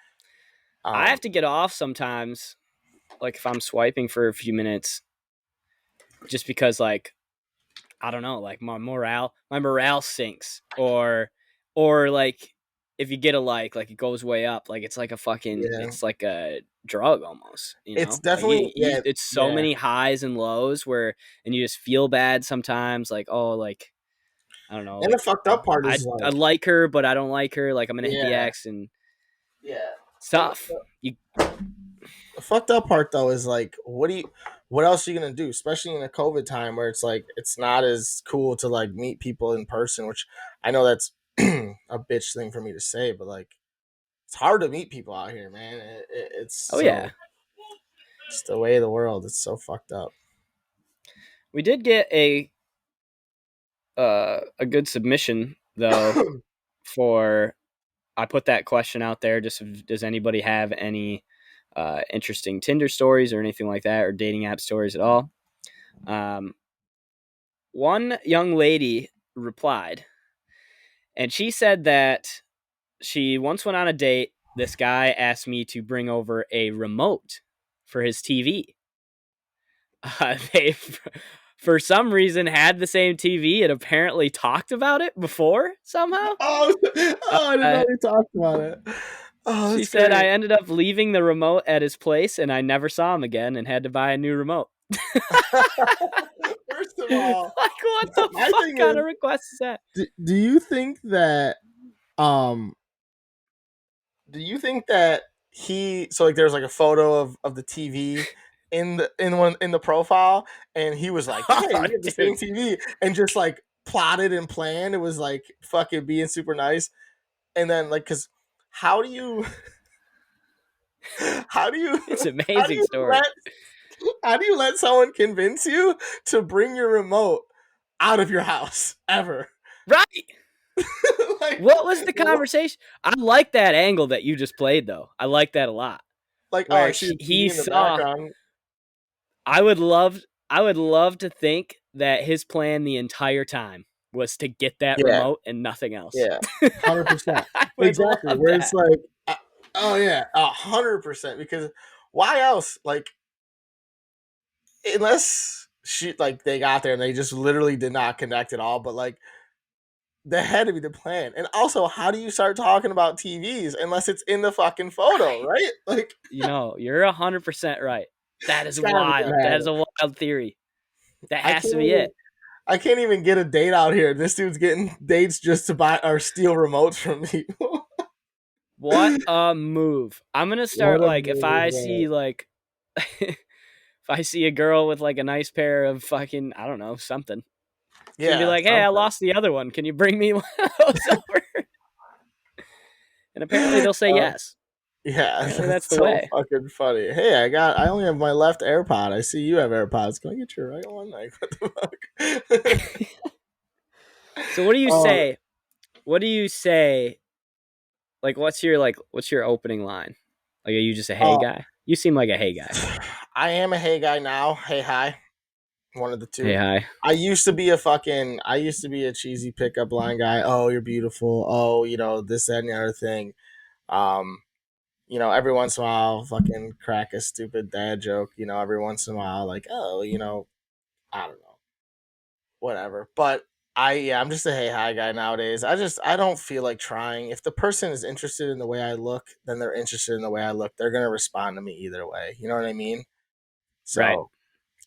Speaker 1: I have
Speaker 2: Um,
Speaker 1: to get off sometimes, like if I'm swiping for a few minutes, just because like I don't know, like my morale sinks, or like if you get a like it goes way up, like it's like
Speaker 2: yeah,
Speaker 1: it's like a drug almost,
Speaker 2: it's
Speaker 1: like
Speaker 2: definitely
Speaker 1: it's so
Speaker 2: yeah.
Speaker 1: many highs and lows where, and you just feel bad sometimes, like oh like I don't know,
Speaker 2: And the
Speaker 1: like
Speaker 2: fucked up part is
Speaker 1: I
Speaker 2: like
Speaker 1: like her, but I don't like her, like I'm gonna hit the
Speaker 2: yeah,
Speaker 1: X and
Speaker 2: yeah. And
Speaker 1: stuff. You
Speaker 2: the fucked up part though is like what else are you gonna do, especially in a COVID time where it's like it's not as cool to like meet people in person, which I know that's a bitch thing for me to say, but like it's hard to meet people out here, man. It's
Speaker 1: oh yeah,
Speaker 2: so it's the way of the world. It's so fucked up.
Speaker 1: we did get a good submission though for I put that question out there. Just does anybody have any interesting Tinder stories or anything like that, or dating app stories at all? Um, one young lady replied, and she said that she once went on a date. This guy asked me to bring over a remote for his TV. They, for some reason, had the same TV and apparently talked about it before somehow.
Speaker 2: Oh, oh, I didn't know
Speaker 1: Uh,
Speaker 2: we talked about it. Oh,
Speaker 1: She
Speaker 2: that's
Speaker 1: said
Speaker 2: great.
Speaker 1: I ended up leaving the remote at his place and I never saw him again and had to buy a new remote.
Speaker 2: First of all,
Speaker 1: Like, what the
Speaker 2: my
Speaker 1: fuck
Speaker 2: thing
Speaker 1: kind
Speaker 2: is,
Speaker 1: of request is that?
Speaker 2: do you think that um do you think that he so like there's like a photo of the TV in the profile and he was like, "Hey,
Speaker 1: Oh,
Speaker 2: we have the
Speaker 1: dude.
Speaker 2: same TV," and just like plotted and planned. It was like fucking being super nice. And then like cuz how do you how do you
Speaker 1: It's an
Speaker 2: how do
Speaker 1: amazing
Speaker 2: you
Speaker 1: story.
Speaker 2: let how do you let someone convince you to bring your remote out of your house ever?
Speaker 1: Right.
Speaker 2: Like
Speaker 1: What was the
Speaker 2: what?
Speaker 1: conversation? I like that angle that you just played, though. I like that a lot.
Speaker 2: Like, oh, I
Speaker 1: Where
Speaker 2: see a
Speaker 1: he
Speaker 2: TV in the
Speaker 1: saw,
Speaker 2: background.
Speaker 1: I would love, I would love to think that his plan the entire time was to get that
Speaker 2: Yeah.
Speaker 1: remote and nothing else.
Speaker 2: Yeah, 100%.
Speaker 1: I would
Speaker 2: Exactly.
Speaker 1: love
Speaker 2: Where it's
Speaker 1: that.
Speaker 2: like, oh yeah, 100%. Because why else? Like, unless she like they got there and they just literally did not connect at all. But like, that had to be the plan. And also, how do you start talking about TVs unless it's in the fucking photo,
Speaker 1: Right.
Speaker 2: right? Like,
Speaker 1: You're 100% right. That
Speaker 2: it's
Speaker 1: is
Speaker 2: gotta be
Speaker 1: wild.
Speaker 2: what
Speaker 1: That is
Speaker 2: happened.
Speaker 1: a wild theory. That
Speaker 2: I
Speaker 1: has
Speaker 2: can't
Speaker 1: to be
Speaker 2: even.
Speaker 1: it.
Speaker 2: I can't even get a date out here. This dude's getting dates just to buy or steal remotes from people.
Speaker 1: What a move. I'm going to
Speaker 2: What
Speaker 1: start
Speaker 2: a
Speaker 1: like if
Speaker 2: move,
Speaker 1: I
Speaker 2: man.
Speaker 1: see like if I see a girl with like a nice pair of fucking I don't know, something. Can be
Speaker 2: Yeah,
Speaker 1: like, "Hey, I
Speaker 2: something.
Speaker 1: lost the other one. Can you bring me one of those over?" And apparently they'll say
Speaker 2: Uh,
Speaker 1: yes.
Speaker 2: Yeah,
Speaker 1: Apparently that's
Speaker 2: that's
Speaker 1: the
Speaker 2: so
Speaker 1: way.
Speaker 2: fucking funny. Hey, I only have my left AirPod. I see you have AirPods. Can I get your right one? Like, what the fuck?
Speaker 1: So what do you
Speaker 2: um,
Speaker 1: say? What do you say what's your opening line? Like, are you just a hey
Speaker 2: Oh,
Speaker 1: guy? You seem like a hey guy.
Speaker 2: I am a hey guy now. Hey hi, one of the
Speaker 1: Hey
Speaker 2: two.
Speaker 1: hi.
Speaker 2: I used to be a cheesy pickup line guy. Oh, you're beautiful. Oh, this, that, and the other thing. Um, every once in a while, fucking crack a stupid dad joke. Every once in a while, like, oh, I don't know, whatever. But I'm just a hey hi guy nowadays. I don't feel like trying. If the person is interested in the way I look, then they're interested in the way I look. They're gonna respond to me either way. You know what I mean?
Speaker 1: Right.
Speaker 2: So,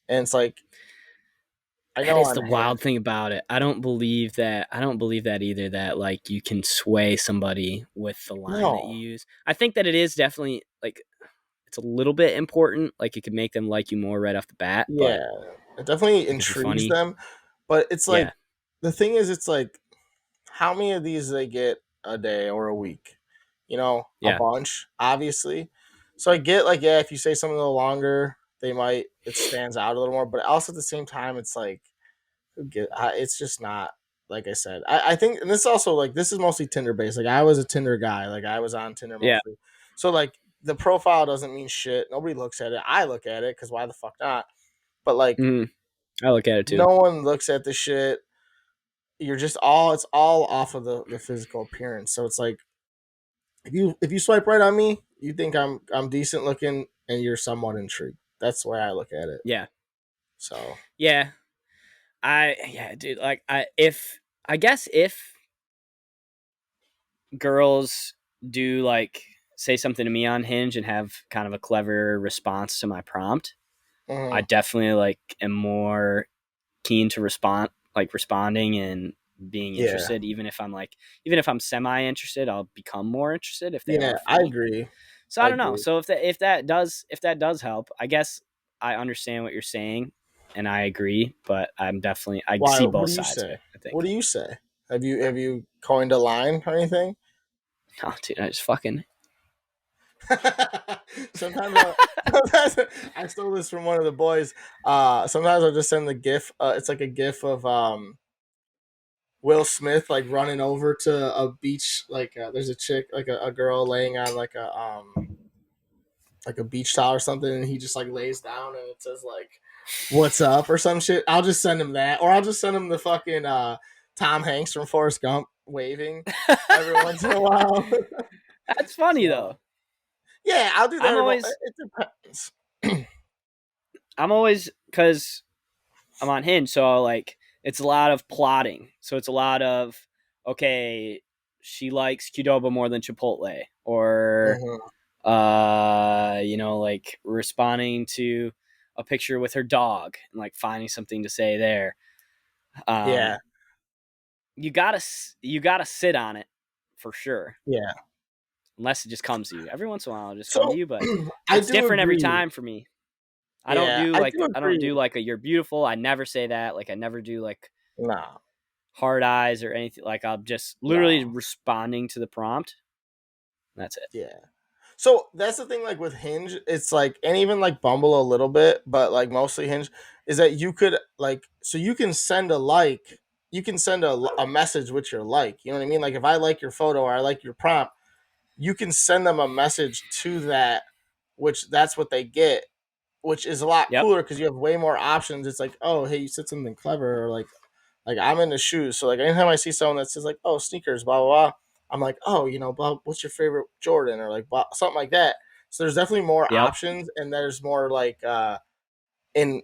Speaker 2: and it's like I
Speaker 1: That
Speaker 2: know
Speaker 1: is
Speaker 2: on
Speaker 1: the
Speaker 2: Hinge.
Speaker 1: wild thing about it. I don't believe that either, that like you can sway somebody with the line that you
Speaker 2: No,
Speaker 1: use. I think that it is definitely like it's a little bit important. Like it could make them like you more right off the bat, but
Speaker 2: yeah, it definitely
Speaker 1: like if you're
Speaker 2: intrigues
Speaker 1: funny,
Speaker 2: them. But it's
Speaker 1: yeah.
Speaker 2: like the thing is, it's like how many of these they get a day or a week? A
Speaker 1: Yeah.
Speaker 2: bunch, obviously. So I get like, yeah, if you say something a little longer, it stands out a little more. But also at the same time, it's like it's just not like I said. I think, and this also like this is mostly Tinder based. Like I was a Tinder guy. Like I was on Tinder
Speaker 1: Yeah.
Speaker 2: mostly. So like the profile doesn't mean shit. Nobody looks at it. I look at it because why the fuck not? But like
Speaker 1: Mhm. I look at it
Speaker 2: no
Speaker 1: too.
Speaker 2: one looks at the shit. It's all off of the physical appearance. So it's like if you swipe right on me, you think I'm decent looking and you're somewhat intrigued. That's the way I look at it.
Speaker 1: Yeah.
Speaker 2: So
Speaker 1: Yeah. Yeah, dude, like I guess if girls do like say something to me on Hinge and have kind of a clever response to my prompt, I
Speaker 2: mhm.
Speaker 1: definitely like am more keen to responding and being
Speaker 2: Yeah.
Speaker 1: interested. Even if I'm semi interested, I'll become more interested if they
Speaker 2: Yeah,
Speaker 1: are
Speaker 2: I
Speaker 1: funny.
Speaker 2: agree.
Speaker 1: So I
Speaker 2: I
Speaker 1: don't know.
Speaker 2: agree.
Speaker 1: So if that does help, I guess I understand what you're saying and I agree, but I
Speaker 2: Why?
Speaker 1: see
Speaker 2: What
Speaker 1: both
Speaker 2: do you
Speaker 1: sides of
Speaker 2: say?
Speaker 1: it, I think.
Speaker 2: What do you say? Have you coined a line or anything?
Speaker 1: Oh, dude, I just fucking
Speaker 2: sometimes, sometimes I stole this from one of the boys. Sometimes I'll just send the GIF. It's like a GIF of Will Smith like running over to a beach. Like there's a chick, like a girl laying on like a beach towel or something, and he just like lays down, and it says like "What's up" or some shit. I'll just send him that, or I'll just send him the fucking Tom Hanks from Forrest Gump waving every once in a while.
Speaker 1: That's funny
Speaker 2: So
Speaker 1: though.
Speaker 2: yeah, I'll do
Speaker 1: I'm
Speaker 2: that.
Speaker 1: always
Speaker 2: It depends.
Speaker 1: I'm always cuz I'm on Hinge, so like it's a lot of plotting. So it's a lot of okay, she likes Qdoba more than Chipotle, or
Speaker 2: Mhm.
Speaker 1: like responding to a picture with her dog and like finding something to say there.
Speaker 2: Yeah,
Speaker 1: Um, you gotta sit on it for sure,
Speaker 2: yeah.
Speaker 1: unless it just comes to you. Every once in a while, it'll just come to
Speaker 2: So
Speaker 1: you, but
Speaker 2: I
Speaker 1: it's
Speaker 2: do
Speaker 1: different every
Speaker 2: agree.
Speaker 1: time for me.
Speaker 2: Yeah, I do
Speaker 1: I don't
Speaker 2: agree.
Speaker 1: do like a you're beautiful. I never say that. Like I never do like
Speaker 2: No,
Speaker 1: hard eyes or anything. Like I'm just literally
Speaker 2: no.
Speaker 1: responding to the prompt. That's it.
Speaker 2: Yeah. So that's the thing, like with Hinge, it's like, and even like Bumble a little bit, but like mostly Hinge, is that you could like, so you can send you can send a message with your like, you know what I mean? Like if I like your photo or I like your prompt, you can send them a message to that, which that's what they get, which is a lot
Speaker 1: Yep.
Speaker 2: cooler because you have way more options. It's like, oh, hey, you said something clever, or like I'm into shoes, so like anytime I see someone that says like, "Oh, sneakers," blah blah blah, I'm like, "Oh, blah, what's your favorite Jordan?" or like blah, something like that. So there's definitely more
Speaker 1: Yep.
Speaker 2: options, and there's more like in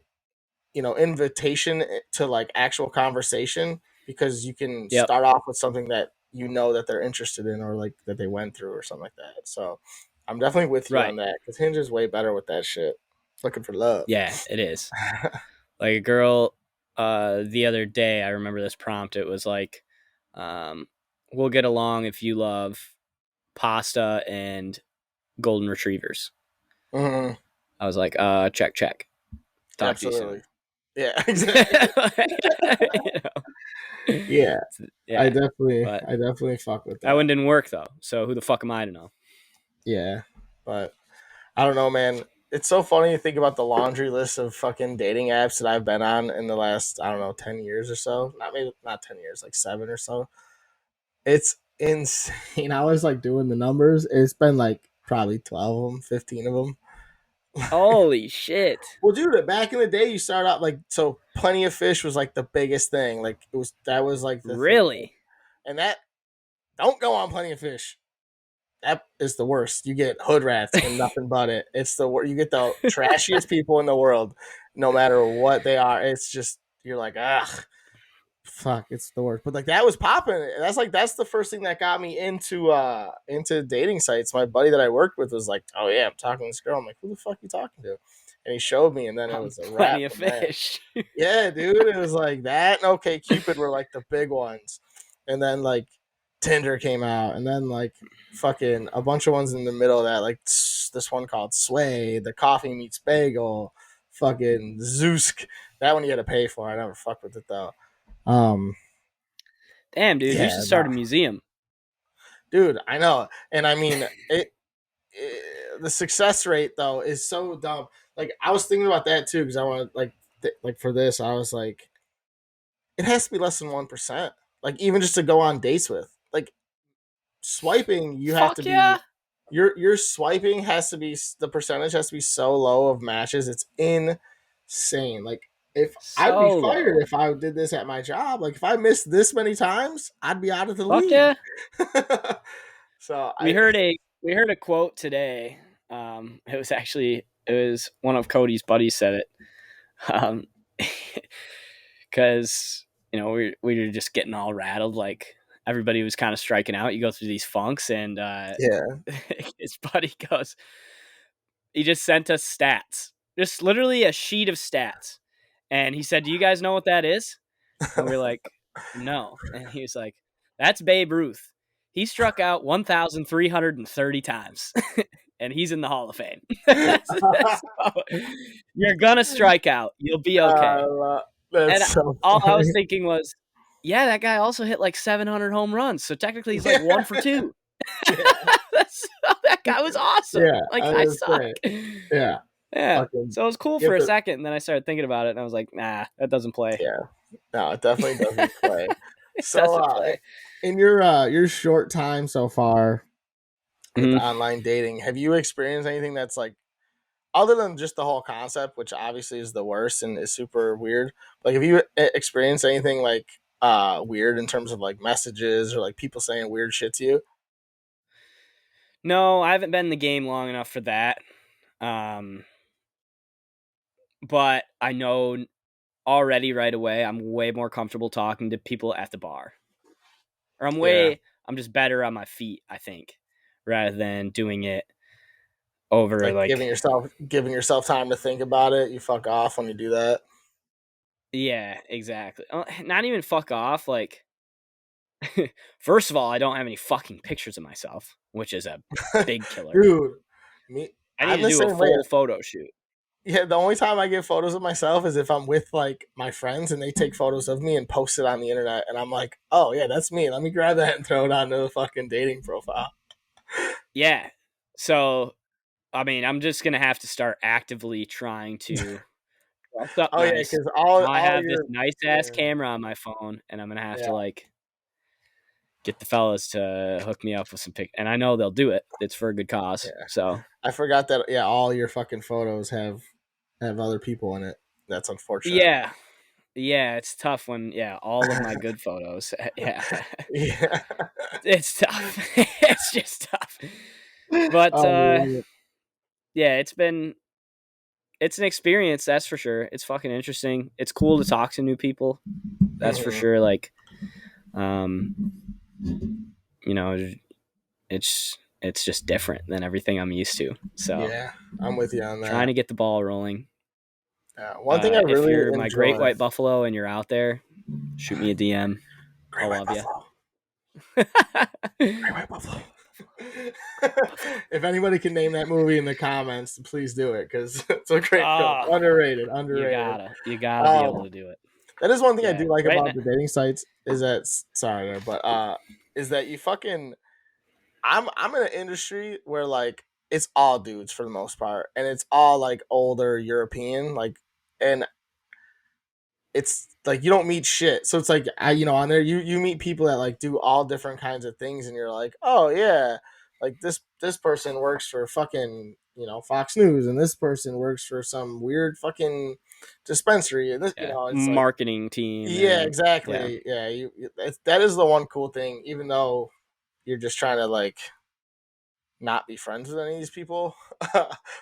Speaker 2: invitation to like actual conversation because you can
Speaker 1: Yep.
Speaker 2: start off with something that that they're interested in or like that they went through or something like that. So I'm definitely with you
Speaker 1: Right.
Speaker 2: on that because Hinge is way better with that shit. Looking for love.
Speaker 1: Yeah, it is. Like a girl the other day, I remember this prompt. It was like, um, we'll get along if you love pasta and golden retrievers.
Speaker 2: Mhm.
Speaker 1: I was like, check, check. Talk to you soon.
Speaker 2: Absolutely. Yeah, exactly.
Speaker 1: You know?
Speaker 2: Yeah, I
Speaker 1: Yeah.
Speaker 2: definitely,
Speaker 1: But
Speaker 2: I definitely fuck with
Speaker 1: that
Speaker 2: that.
Speaker 1: one didn't work though. So who the fuck am I to know?
Speaker 2: Yeah, but I don't know, man. It's so funny to think about the laundry list of fucking dating apps that I've been on in the last, I don't know, 10 years or so. Not 10 years, like 7 or so. insane. I was like doing the numbers. It's been like probably 12 of them, 15 of them.
Speaker 1: Holy shit.
Speaker 2: Well, dude, back in the day, you start out like so. Plenty of Fish was like the biggest thing. Like that was like the thing,
Speaker 1: Really?
Speaker 2: and that don't go on Plenty of Fish. That is the worst. You get hood rats and nothing but it. It's the you get the trashiest people in the world, no matter what they are. It's just you're like fuck, it's the worst. But like that was popping. That's the first thing that got me into dating sites. My buddy that I worked with was like, oh yeah, I'm talking to this girl. I'm like, who the fuck are you talking to? And he showed me, and then it was a wrap
Speaker 1: Plenty of
Speaker 2: from there.
Speaker 1: fish.
Speaker 2: Yeah, dude, it was like that and OK Cupid were like the big ones, and then like Tinder came out, and then like fucking a bunch of ones in the middle of that, like this one called Sway, the coffee meets bagel, fucking Zeusk. That one you had to pay for. I never fucked with it though. Um,
Speaker 1: Damn, dude, you
Speaker 2: yeah,
Speaker 1: should start
Speaker 2: no,
Speaker 1: a museum.
Speaker 2: dude, I know, and I mean the success rate though is so dumb. Like I was thinking about that too because I want like like for this, I was like, it has to be less than 1%. Like even just to go on dates with, like swiping, you have to
Speaker 1: Fuck
Speaker 2: be
Speaker 1: yeah.
Speaker 2: your swiping has to be the percentage has to be so low of matches. It's insane. Like if I'd be fired
Speaker 1: Solo.
Speaker 2: if I did this at my job. Like if I missed this many times, I'd be out of the
Speaker 1: Fuck
Speaker 2: league.
Speaker 1: yeah.
Speaker 2: So
Speaker 1: We
Speaker 2: I
Speaker 1: heard a we heard a quote today. It was one of Cody's buddies said it. Um, because we were just getting all rattled, like everybody was kind of striking out. You go through these funks, and
Speaker 2: yeah.
Speaker 1: his buddy goes, he just sent us stats, just literally a sheet of stats, and he said, "Do you guys know what that is?" And we're like, "No," and he was like, "That's Babe Ruth. He struck out 1,330 times." And he's in the Hall of Fame. So, you're gonna strike out. You'll be okay. And
Speaker 2: That's so
Speaker 1: all I was
Speaker 2: funny.
Speaker 1: thinking was, yeah, that guy also hit like 700 home runs. So technically he's like
Speaker 2: Yeah,
Speaker 1: 1 for 2.
Speaker 2: yeah,
Speaker 1: That guy was awesome.
Speaker 2: yeah.
Speaker 1: Like,
Speaker 2: I
Speaker 1: I
Speaker 2: was
Speaker 1: suck.
Speaker 2: saying, yeah.
Speaker 1: Yeah.
Speaker 2: Fucking
Speaker 1: So it was cool for
Speaker 2: get
Speaker 1: a
Speaker 2: the
Speaker 1: second. And then I started thinking about it and I was like, nah, that doesn't play.
Speaker 2: yeah. No, it definitely doesn't play.
Speaker 1: It
Speaker 2: So,
Speaker 1: doesn't play.
Speaker 2: in your short time so far with
Speaker 1: Mhm.
Speaker 2: online dating, have you experienced anything that's like other than just the whole concept, which obviously is the worst and is super weird? Like, have you experienced anything like weird in terms of like messages or like people saying weird shit to you?
Speaker 1: No, I haven't been in the game long enough for that. Um, but I know already right away I'm way more comfortable talking to people at the bar. Or
Speaker 2: Yeah,
Speaker 1: I'm just better on my feet, I think, rather than doing it over
Speaker 2: like
Speaker 1: like,
Speaker 2: giving yourself time to think about it. You fuck off when you do that.
Speaker 1: yeah, exactly. Not even fuck off. Like, first of all, I don't have any fucking pictures of myself, which is a big killer.
Speaker 2: Dude, me,
Speaker 1: I need
Speaker 2: I'm
Speaker 1: to
Speaker 2: the
Speaker 1: do a
Speaker 2: same way.
Speaker 1: full photo shoot.
Speaker 2: Yeah, the only time I get photos of myself is if I'm with like my friends and they take photos of me and post it on the internet, and I'm like, oh yeah, that's me. Let me grab that and throw it onto the fucking dating profile.
Speaker 1: Yeah. So, I mean, I'm just gonna have to start actively trying to dress up
Speaker 2: Oh yeah,
Speaker 1: nice.
Speaker 2: because
Speaker 1: Now I
Speaker 2: all
Speaker 1: have this
Speaker 2: your
Speaker 1: nice ass
Speaker 2: yeah,
Speaker 1: camera on my phone, and I'm gonna have
Speaker 2: yeah,
Speaker 1: to like get the fellas to hook me up with some pic, and I know they'll do it. It's for a good cause.
Speaker 2: yeah.
Speaker 1: So
Speaker 2: I forgot that. Yeah, all your fucking photos have other people in it. That's unfortunate.
Speaker 1: yeah, yeah, it's tough when all of my good photos. Yeah,
Speaker 2: Yeah.
Speaker 1: it's tough. It's just tough. But
Speaker 2: Oh,
Speaker 1: yeah, it's an experience, that's for sure. It's fucking interesting. It's cool to talk to new people. That's for
Speaker 2: mhm.
Speaker 1: sure. Like, um, you know, it's just different than everything I'm used to. So
Speaker 2: Yeah, I'm with you on
Speaker 1: trying
Speaker 2: that.
Speaker 1: to get the ball rolling.
Speaker 2: One thing I
Speaker 1: If
Speaker 2: really
Speaker 1: you're my great
Speaker 2: enjoy.
Speaker 1: white buffalo and you're out there, shoot me a DM.
Speaker 2: Great
Speaker 1: I'll
Speaker 2: White
Speaker 1: love you.
Speaker 2: Buffalo. Great White Buffalo. If anybody can name that movie in the comments, please do it because it's a great film.
Speaker 1: Ah,
Speaker 2: Underrated,
Speaker 1: you
Speaker 2: underrated.
Speaker 1: gotta be able
Speaker 2: Um,
Speaker 1: to do it.
Speaker 2: that is one thing I
Speaker 1: Yeah,
Speaker 2: do like
Speaker 1: right now.
Speaker 2: about the dating sites is that sorry, but is that you fucking I'm in an industry where like it's all dudes for the most part, and it's all like older European, like, and it's like you don't meet shit. So it's like on there you meet people that like do all different kinds of things, and you're like, oh yeah, like this person works for fucking Fox News, and this person works for some weird fucking dispensary, and this
Speaker 1: Yeah,
Speaker 2: it's like
Speaker 1: marketing team
Speaker 2: yeah,
Speaker 1: or yeah,
Speaker 2: exactly, yeah. That is the one cool thing, even though you're just trying to like not be friends with any of these people,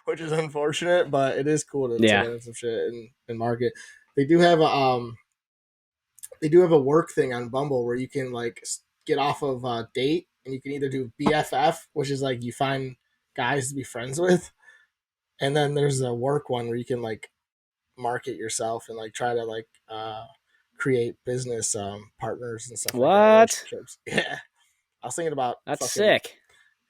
Speaker 2: which is unfortunate, but it is cool to
Speaker 1: yeah.
Speaker 2: learn some shit and market. They do have a work thing on Bumble where you can like get off of a date, and you can either do BFF, which is like you find guys to be friends with, and then there's a work one where you can like market yourself and like try to like create business partners and stuff like that,
Speaker 1: What?
Speaker 2: relationships. Yeah, I was thinking about
Speaker 1: That's
Speaker 2: fucking
Speaker 1: sick.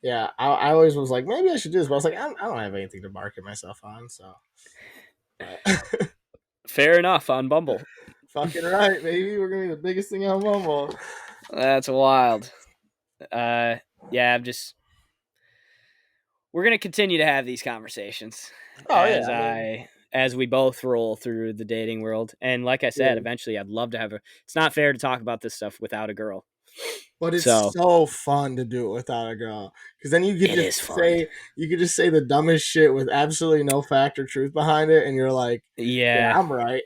Speaker 2: yeah. I always was like maybe I should do this, but I was like I don't have anything to market myself on, so. But
Speaker 1: Fair enough on Bumble.
Speaker 2: fucking right, baby. We're gonna be the biggest thing on Bumble.
Speaker 1: That's wild. Uh, yeah, I'm just. We're gonna continue to have these conversations
Speaker 2: Oh yeah, I mean,
Speaker 1: as we both roll through the dating world. And like I said,
Speaker 2: yeah.
Speaker 1: eventually, I'd love to have a. It's not fair to talk about this stuff without a girl.
Speaker 2: But it's
Speaker 1: So
Speaker 2: so fun to do it without a girl, because then
Speaker 1: it is fun.
Speaker 2: you could just say the dumbest shit with absolutely no fact or truth behind it, and you're like, yeah,
Speaker 1: Yeah,
Speaker 2: I'm right.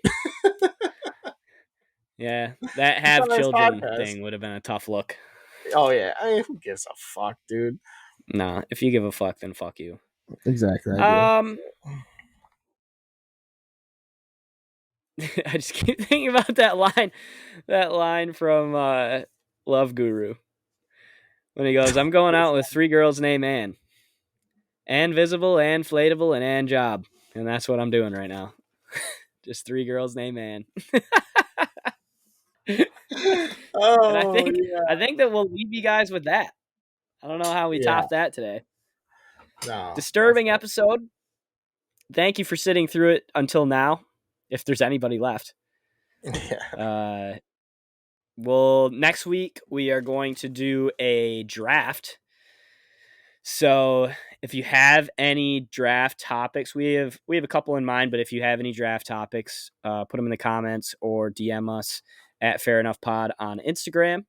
Speaker 1: yeah. That
Speaker 2: It's
Speaker 1: have
Speaker 2: on this
Speaker 1: children
Speaker 2: podcast.
Speaker 1: thing would have been a tough look.
Speaker 2: Oh yeah, I mean, who gives a fuck, dude?
Speaker 1: Nah, if you give a fuck, then fuck you.
Speaker 2: Exactly, I do.
Speaker 1: Um, I just keep thinking about that line from Love Guru when he goes, "I'm going out with three girls named Ann, and visible, and inflatable, and job," and that's what I'm doing right now. Just three girls named Ann, and
Speaker 2: Oh yeah,
Speaker 1: I think that we'll leave you guys with that. I don't know how we
Speaker 2: yeah.
Speaker 1: top that today.
Speaker 2: No,
Speaker 1: Disturbing
Speaker 2: definitely.
Speaker 1: episode. Thank you for sitting through it until now, if there's anybody left.
Speaker 2: Yeah,
Speaker 1: Uh, well, next week we are going to do a draft. So if you have any draft topics, we have a couple in mind. But if you have any draft topics, put them in the comments or DM us at Fair Enough Pod on Instagram.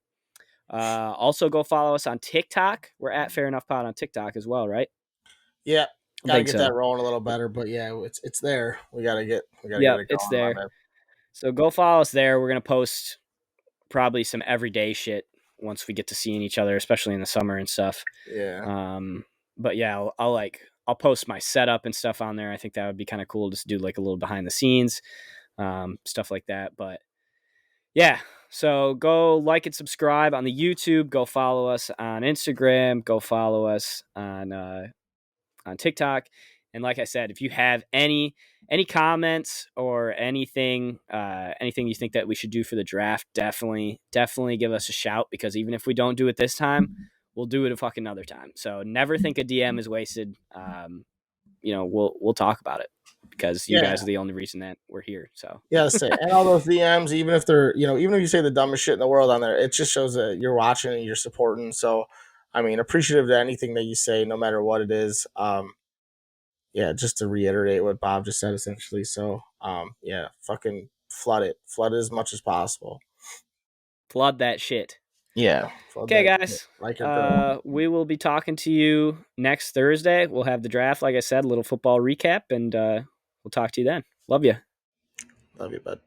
Speaker 1: Also, go follow us on TikTok. We're at Fair Enough Pod on TikTok as well, right?
Speaker 2: yeah.
Speaker 1: I
Speaker 2: Got to
Speaker 1: think
Speaker 2: get that
Speaker 1: so.
Speaker 2: rolling a little better, but yeah, it's there. We gotta get
Speaker 1: Yep,
Speaker 2: it
Speaker 1: it's
Speaker 2: going, my
Speaker 1: there.
Speaker 2: man.
Speaker 1: So go follow us there. We're gonna post probably some everyday shit once we get to seeing each other, especially in the summer and stuff.
Speaker 2: Yeah,
Speaker 1: Um, but yeah, I'll post my setup and stuff on there. I think that would be kind of cool just to do like a little behind the scenes, stuff like that. But yeah, so go like and subscribe on the YouTube. Go follow us on Instagram. Go follow us on TikTok. And like I said, if you have any comments or anything you think that we should do for the draft, definitely give us a shout, because even if we don't do it this time, we'll do it a fucking another time. So never think a DM is wasted. We'll talk about it because you
Speaker 2: yeah.
Speaker 1: guys are the only reason that we're here. So
Speaker 2: Yeah, that's it. And all those DMs, even if they're, even if you say the dumbest shit in the world on there, it just shows that you're watching and you're supporting. So, I mean, appreciative to anything that you say, no matter what it is. Yeah, just to reiterate what Bob just said, essentially. So, yeah, fucking flood it as much as possible.
Speaker 1: flood that shit.
Speaker 2: Yeah, flood
Speaker 1: Okay,
Speaker 2: that shit
Speaker 1: guys.
Speaker 2: like a girl.
Speaker 1: We will be talking to you next Thursday. We'll have the draft, like I said, a little football recap, and we'll talk to you then. Love you.
Speaker 2: Love you, bud.